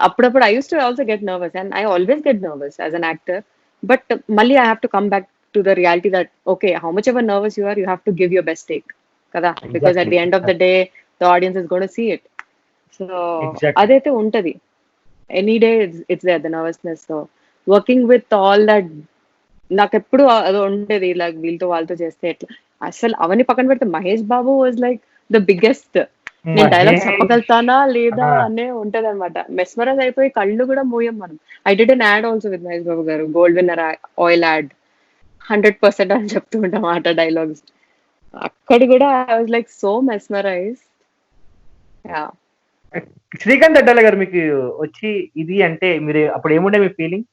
అప్పుడప్పుడు I use to also get nervous and I always get nervous as an actor. But మళ్ళీ I have to come back to the reality that okay how much ever nervous you are you have to give your best take కదా. Because at exactly. The end of the day the audience is gonna see it. So exactly. అదైతే ఉంటది. Any day it's there the nervousness. So working with all that నాకెప్పుడు అది ఉండేది like వీళ్ళతో వాళ్ళతో చేస్తే ఎట్లా. అసలు అవన్నీ పక్కన పెడితే Mahesh Babu was like the biggest. నేను డైలాగ్స్ చెప్పగలుగుతానా లేదా అనే ఉంటది అనమాట. మెస్మరైజ్ అయిపోయి కళ్ళు కూడా మూయం మనం. I did an ad also with Mahesh Babu garu, gold winner oil add. 100% అని చెప్తూ ఉంటాం ఆట డైలాగ్స్. అక్కడ కూడా I was like so mesmerize. Yeah. Srikanth Addala garu మీకు వచ్చి ఇది అంటే మీరు అప్పుడు ఏముండే మీ ఫీలింగ్?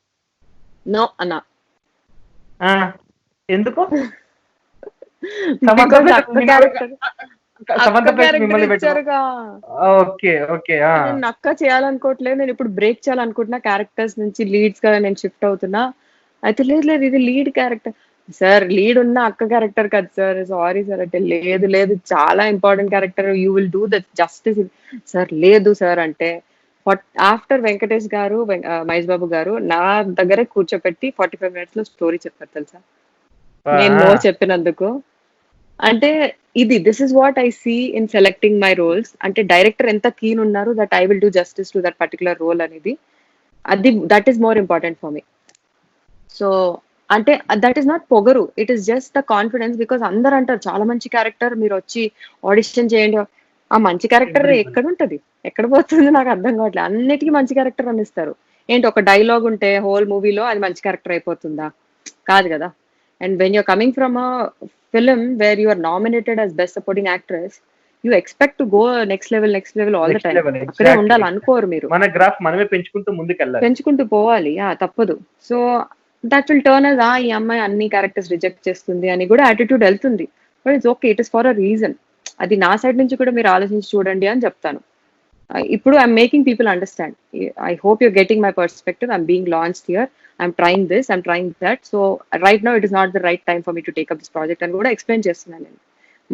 నో అన్నా. ఎందుకు? Because అక్క క్యారెక్టర్ మిమ్మల్ని ఇచ్చారుగా. Okay okay. నేను అక్క చేయాలనుకోవట్లేదు. నేను ఇప్పుడు బ్రేక్ చేయాలనుకుంటున్నా. క్యారెక్టర్స్ నుంచి లీడ్స్ గా నేను షిఫ్ట్ అవుతున్నా. అయితే లేదు లేదు ఇది లీడ్ క్యారెక్టర్ సార్. లీడ్ ఉన్న అక్క క్యారెక్టర్ కదా సార్. సారీ సార్ అంటే లేదు లేదు చాలా important character. You will do the justice sir. లేదు సార్ అంటే ఆఫ్టర్ వెంకటేష్ గారు మహేష్ బాబు గారు నా దగ్గరే కూర్చోపెట్టి 45 minutes లో స్టోరీ చెప్పారు తెలుసా నేను నో చెప్పినందుకు. అంటే this is what I see in selecting my roles. అంటే డైరెక్టర్ ఎంత కీన్ ఉన్నారు that I will do justice to that particular role అనేది. That is more important for me. So అంటే దట్ ఈస్ నాట్ పొగరు. It is just the confidence. Because అందరు అంటారు చాలా మంచి క్యారెక్టర్ మీరు వచ్చి ఆడిషన్ చేయండి. ఆ మంచి క్యారెక్టర్ ఎక్కడ ఉంటది, ఎక్కడ పోతుంది నాకు అర్థం కావట్లేదు. అన్నిటికీ మంచి క్యారెక్టర్ అనిస్తారు. ఏంటి ఒక డైలాగ్ ఉంటే హోల్ మూవీలో అది మంచి క్యారెక్టర్ అయిపోతుందా? కాదు కదా. And when you're coming from a film where you are nominated as best supporting actress you expect to go next level all the time. అక్కడే ఉండాలి అనుకోరు మీరు. మన గ్రాఫ్ మనమే పెంచుకుంటూ పోవాలి. తప్పదు. సో దట్ విల్ టర్న్ అస్ ఈ అమ్మాయి అన్ని క్యారెక్టర్స్ రిజెక్ట్ చేస్తుంది అని కూడా యాటిట్యూడ్ వెళ్తుంది. But it's okay. It is for a reason. అది నా సైడ్ నుంచి కూడా మీరు ఆలోచించి చూడండి అని చెప్తాను. ఇప్పుడు I'm making people understand. I hope you're getting my perspective. I'm being launched here. I'm trying this, I'm trying that. So right now it is not the right time for me to take up this project అని కూడా explain చేస్తున్నాను నేను.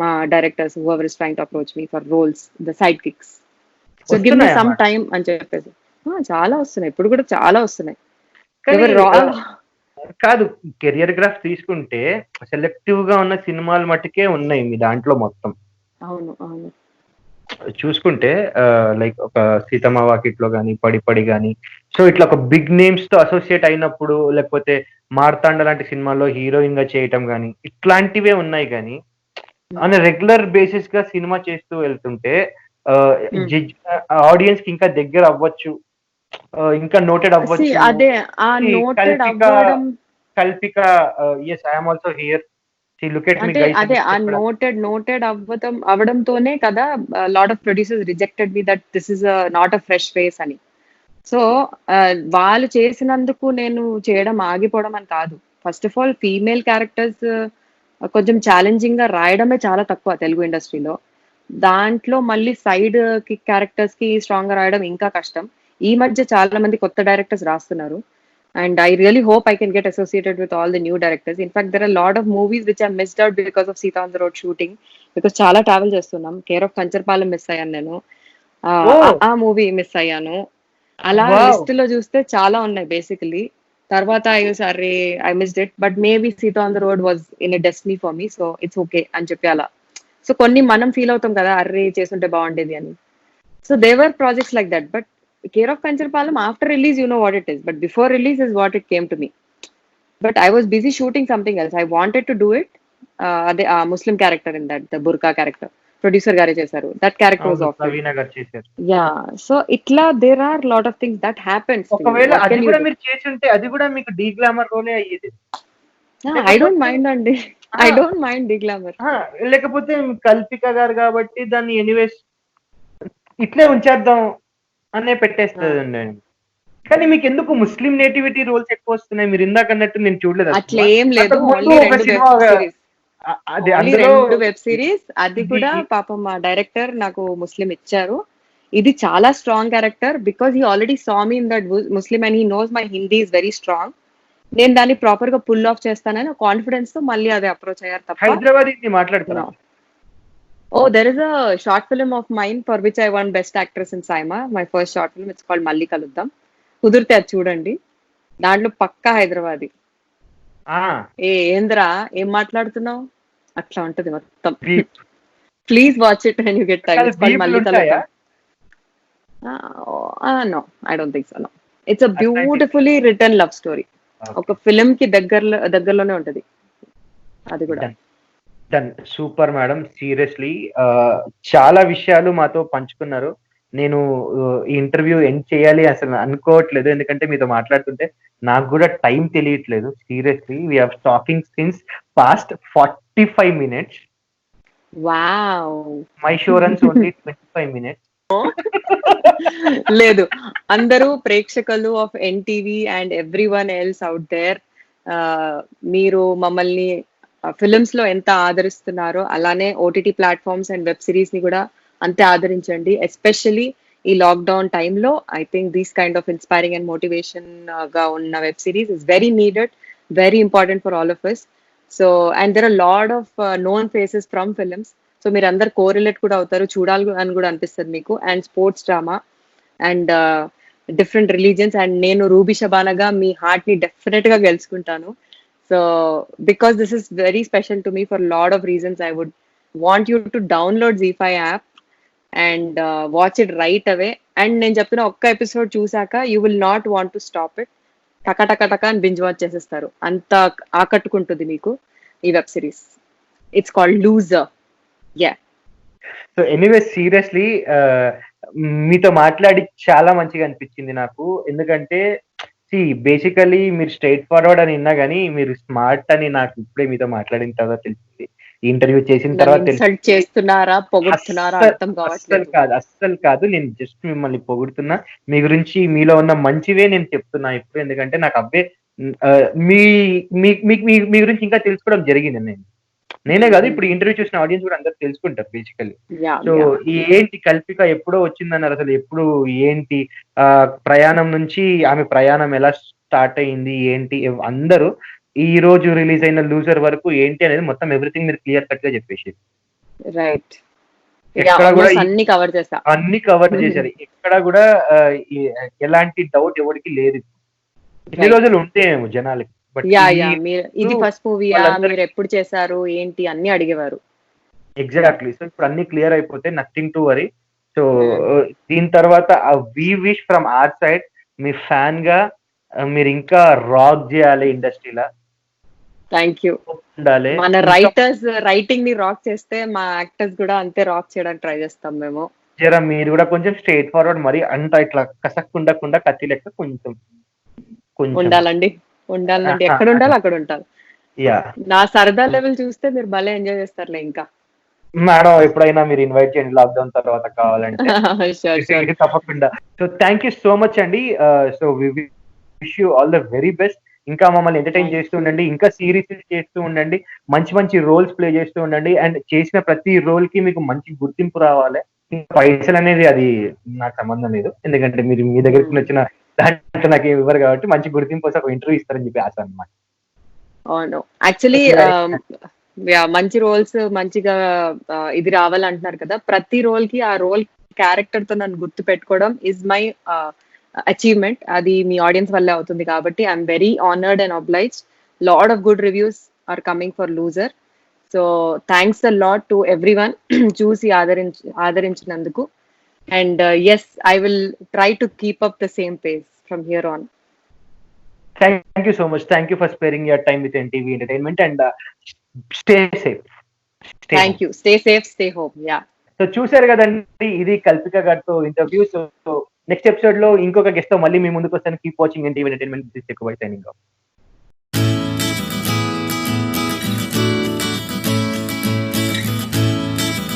మా directors whoever is trying to approach me for roles, the sidekicks. So give me వస్తున్నాయా some మాట? Time అని చెప్పేసి. చాలా వస్తున్నాయి, ఇప్పుడు కూడా చాలా వస్తున్నాయి. కానీ ఎవరు రా కాదు, కెరియర్ గ్రాఫ్ తీసుకుంటే సెలెక్టివ్ గా ఉన్న సినిమాలు మట్టుకే ఉన్నాయి మీ దాంట్లో మొత్తం. అవును, అవును. చూసుకుంటే లైక్ ఒక సీతమ్మ వాకిట్లో గానీ, పడి పడి గానీ, సో ఇట్లా ఒక బిగ్ నేమ్స్ తో అసోసియేట్ అయినప్పుడు, లేకపోతే మార్తాండ లాంటి సినిమాల్లో హీరోయిన్ గా చేయటం గానీ, ఇట్లాంటివే ఉన్నాయి గానీ ఆన్ రెగ్యులర్ బేసిస్ గా సినిమా చేస్తూ వెళ్తుంటే Hmm. ఆడియన్స్ కి ఇంకా దగ్గర అవ్వచ్చు, ఇంకా నోటెడ్ అవ్వచ్చు. అదే ఆ ఈ నోటెడ్ కల్పిక అవ్వడం Kalpika yes I'm also here, see look at me అంటే గైస్ అని అదే ఆ చెప్పడం. నోటెడ్ అవడంతోనే కదా lot of producers rejected me that this is not a fresh face అని. సో వాళ్ళు చేసినందుకు నేను చేయడం ఆగిపోవడం అని కాదు. First of all female characters challenging ఛాలెంజింగ్ గా రాయడమే చాలా తక్కువ తెలుగు ఇండస్ట్రీలో. దాంట్లో మళ్ళీ సైడ్ కి క్యారెక్టర్స్ కి స్ట్రాంగ్ గా రాయడం ఇంకా కష్టం. ఈ మధ్య చాలా మంది కొత్త డైరెక్టర్స్ రాస్తున్నారు. And I really hope I can get associated with all the new directors. In fact, there are a lot of movies which I missed out because of Sita on the Road shooting. Because చాలా travel చేస్తున్నాం. Care of Kancharapalem miss అయ్యాను నేను. ఓ ఆ movie miss అయ్యాను. అలా wow! List లో చూస్తే చాలా ఉన్నాయి బేసికలీ. తర్వాత అరే I missed it, but maybe Sita on the road was in a destiny for me, so it's okay అని చెప్పి అలా. సో కొన్ని మనం ఫీల్ అవుతాం కదా, అర్రే చేస్తుంటే బాగుండేది అని. So there were projects like that, but Care of Kancharpalam after release, you know what it is. But before release is what it came to me. But I was busy shooting something else. I wanted to do it. The Muslim character in that, the burqa character. Producer గారే చేశారు. That character was అవును, off it. ప్రవీణ గారు చేశారు. Yeah. So itla there are lot of things that happens to you. ఒకవేళ What అది can you కూడా do? మీరు చేసి ఉంటే అది కూడా మీకు డీ గ్లామర్ రోలే అయ్యేది. Yeah, I don't లేకపోతే mind అండి. I don't mind the glamour. లేకపోతే కల్పిక గారు కాబట్టి దాన్ని ఎనీవేస్ ఇట్లే ఉంచేద్దాం అనే పెట్టేస్తుందండి. కానీ మీకు ఎందుకు ముస్లిం నేటివిటీ రోల్స్ ఎక్కువ వస్తున్నాయి? మీరు ఇందాక అన్నట్టు నేను చూడలేదు ఆ అట్లా సినిమా. ఏం లేదు. అంతకు ముందు ఓన్లీ ఒక 2 సినిమా వెబ్ సిరీస్. అది ఓన్లీ అందులో 2 వెబ్ సిరీస్. అది ఇది కూడా పాపం మా డైరెక్టర్ నాకు ముస్లిం ఇచ్చారు. ఇది చాలా strong character because he already saw me in that Muslim and he knows my Hindi is very strong. నేను దాన్ని ప్రాపర్ గా పుల్ ఆఫ్ చేస్తానని కాన్ఫిడెన్స్ తో మళ్ళీ అది అప్రోచ్ అయ్యారు తప్ప. హైదరాబాద్ ఇది మాట్లాడతారా? Oh there is a short film of mine for which I won best actress in SIIMA. My first short film, it's called Malli Kaluddam. కుదిరితే అది చూడండి. దాంట్లో పక్కా హైదరాబాదీ. ఏంద్రా ఏం మాట్లాడుతున్నావు అట్లా ఉంటది మొత్తం. Please watch it when you get time. It's called మళ్ళీ కలుద్దాం. No, I don't think so. No. It's a beautifully written love story. ఒక ఫిల్మ్ కి దగ్గరలోనే ఉంటది అది కూడా. డన్, సూపర్ మేడం, సీరియస్లీ చాలా విషయాలు మాతో పంచుకున్నారు. నేను ఈ ఇంటర్వ్యూ ఎండ్ చేయాలి అసలు అనుకోవట్లేదు, ఎందుకంటే మీతో మాట్లాడుతుంటే నాకు కూడా టైం తెలియట్లేదు. Seriously we have talking since past 45 minutes. Wow. My show runs only 25 minutes. లేదు, అందరూ ప్రేక్షకులు of NTV and everyone else out there, మీరు మమ్మల్ని ఫిలిమ్స్ లో ఎంత ఆదరిస్తున్నారో అలానే OTT platforms and web series ని కూడా అంతే ఆదరించండి. ఎస్పెషల్లీ ఈ లాక్డౌన్ టైంలో I think these kind of inspiring and motivation గా ఉన్న web series is very needed, very important for all of us. So and there are lot of known faces from films. So మీరు అందరు correlate కూడా అవుతారు, చూడాలి అని కూడా అనిపిస్తుంది మీకు. And sports drama and different religions. And నేను రూబీ షబానాగా మీ హార్ట్ ని డెఫినెట్ గా గెలుచుకుంటాను. So because this is very special to me for lot of reasons, I would want you to download ZEE5 app and watch it right away. And నేను చెప్తున్న ఒక్క episode చూసాక you will not want to stop it. టక టక టక అని binge watch చేసేస్తారు, అంత ఆకట్టుకుంటుంది మీకు ఈ web series. It's called loser. Yeah. So anyway seriously మీతో మాట్లాడి చాలా మంచిగా అనిపించింది నాకు. ఎందుకంటే బేసికలీ మీరు స్ట్రైట్ ఫార్వర్డ్ అని విన్నా కానీ మీరు స్మార్ట్ అని నాకు ఇప్పుడే మీతో మాట్లాడిన తర్వాత తెలిసింది. ఇంటర్వ్యూ చేసిన తర్వాత ఇన్సల్ట్ చేస్తున్నారా పొగుడుతున్నారా అర్థం కావట్లేదు. అస్సలు కాదు, నేను జస్ట్ మిమ్మల్ని పొగుడుతున్నా. మీ గురించి మీలో ఉన్న మంచివే నేను చెప్తున్నా ఇప్పుడు, ఎందుకంటే నాకు అవ్వే మీ మీ గురించి ఇంకా తెలుసుకోవడం జరిగింది. నేనే కాదు, ఇప్పుడు ఇంటర్వ్యూ చూసిన ఆడియన్స్ కూడా అందరు తెలుసుకుంటారు బేసికల్లీ. సో ఏంటి కల్పిక ఎప్పుడో వచ్చిందన్నారు, అసలు ఎప్పుడు ఏంటి ప్రయాణం నుంచి ఆమె ప్రయాణం ఎలా స్టార్ట్ అయ్యింది ఏంటి అందరూ ఈ రోజు రిలీజ్ అయిన లూజర్ వరకు ఏంటి అనేది మొత్తం ఎవ్రీథింగ్ మీరు క్లియర్ కట్ గా చెప్పేసి. రైట్. ఎక్కడ కూడా ఆల్మోస్ట్ అన్ని కవర్ చేసా. అన్ని కవర్ చేశారు. ఎక్కడ కూడా ఎలాంటి డౌట్ ఎవరికి లేదు. ఇన్ని రైట్. రోజులు ఉంటేమో జనాలకి. బట్ మీరు ఇది ఫస్ట్ మూవీయా, వాళ్ళందరికీ మీరు ఎప్పుడు చేశారు, ఏంటి అన్ని అడిగేవారు. ఎగ్జాక్ట్లీ. సో ఇప్పుడు అన్ని క్లియర్ అయిపోతే nothing to worry. So Hmm. దీని తర్వాత we wish from our side మీ ఫ్యాన్ గా మీరు ఇంకా రాక్ చేయాలి ఇండస్ట్రీలో థ్యాంక్ యూ. ఉండాలి. మన రైటర్స్ రైటింగ్ ని రాక్ చేస్తే మా యాక్టర్స్ కూడా అంతే రాక్ చేయడానికి ట్రై చేస్తాం మేము. జరా మీరు కూడా కొంచెం స్ట్రేట్ ఫార్వర్డ్ మరి అంత ఇట్లా కసక్కుండకుండా కత్తి లెక్క కొంచెం కొంచెం ఉండాలండి ఎక్కడ ఉండాలి అక్కడ ఉంటారు. యా నా సరదా లెవెల్ చూస్తే మీరు భలే ఎంజాయ్ చేస్తారులే ఇంకా. మేడం ఎప్పుడైనా మీరు ఇన్వైట్ చేయండి లాక్డౌన్ తర్వాత కావాలంటే. షూర్. తప్పకుండా. So thank you so much అండి. So wish you all the very best. ఇంకా మమ్మల్ని ఎంటర్టైన్ చేస్తూ ఉండండి, ఇంకా సిరీస్ చేస్తూ ఉండండి, మంచి మంచి రోల్స్ ప్లే చేస్తూ ఉండండి. అండ్ చేసిన ప్రతి రోల్ కి మీకు మంచి గుర్తింపు రావాలి. ఇంకా పైసలు అనేది అది నాకు సంబంధం లేదు, ఎందుకంటే మీరు మీ దగ్గరికి వచ్చిన దాంట్లో నాకు ఇవ్వరు కాబట్టి మంచి గుర్తింపు వస్తే ఒక ఇంటర్వ్యూ ఇస్తారని చెప్పి ఆశ అనమాట. అవును, యాక్చువల్లీ మంచి రోల్స్ మంచిగా ఇది రావాలంటున్నారు కదా. ప్రతి రోల్ కి ఆ రోల్ క్యారెక్టర్ తో నన్ను గుర్తు పెట్టుకోవడం ఇస్ మై అచీవ్మెంట్. అది మీ ఆడియన్స్ వల్లే అవుతుంది కాబట్టి I'm very honoured and obliged. Lot of good reviews are coming for Loser. So thanks a lot to everyone చూసి ఆదరించినందుకు. And yes, I will try to keep up the same pace from here on. Thank you so much. Thank you for sparing your time with NTV Entertainment and stay safe. Thank you. Stay safe, stay home. Yeah. So చూసారు కదండి, ఇది కల్పిక గారితో interview. So next episode లో ఇంకొక guest తో మళ్ళీ మీ ముందుకు వస్తాను. Keep watching NTV Entertainment. This is ఎక్కువ సైనింగ్ ఆఫ్.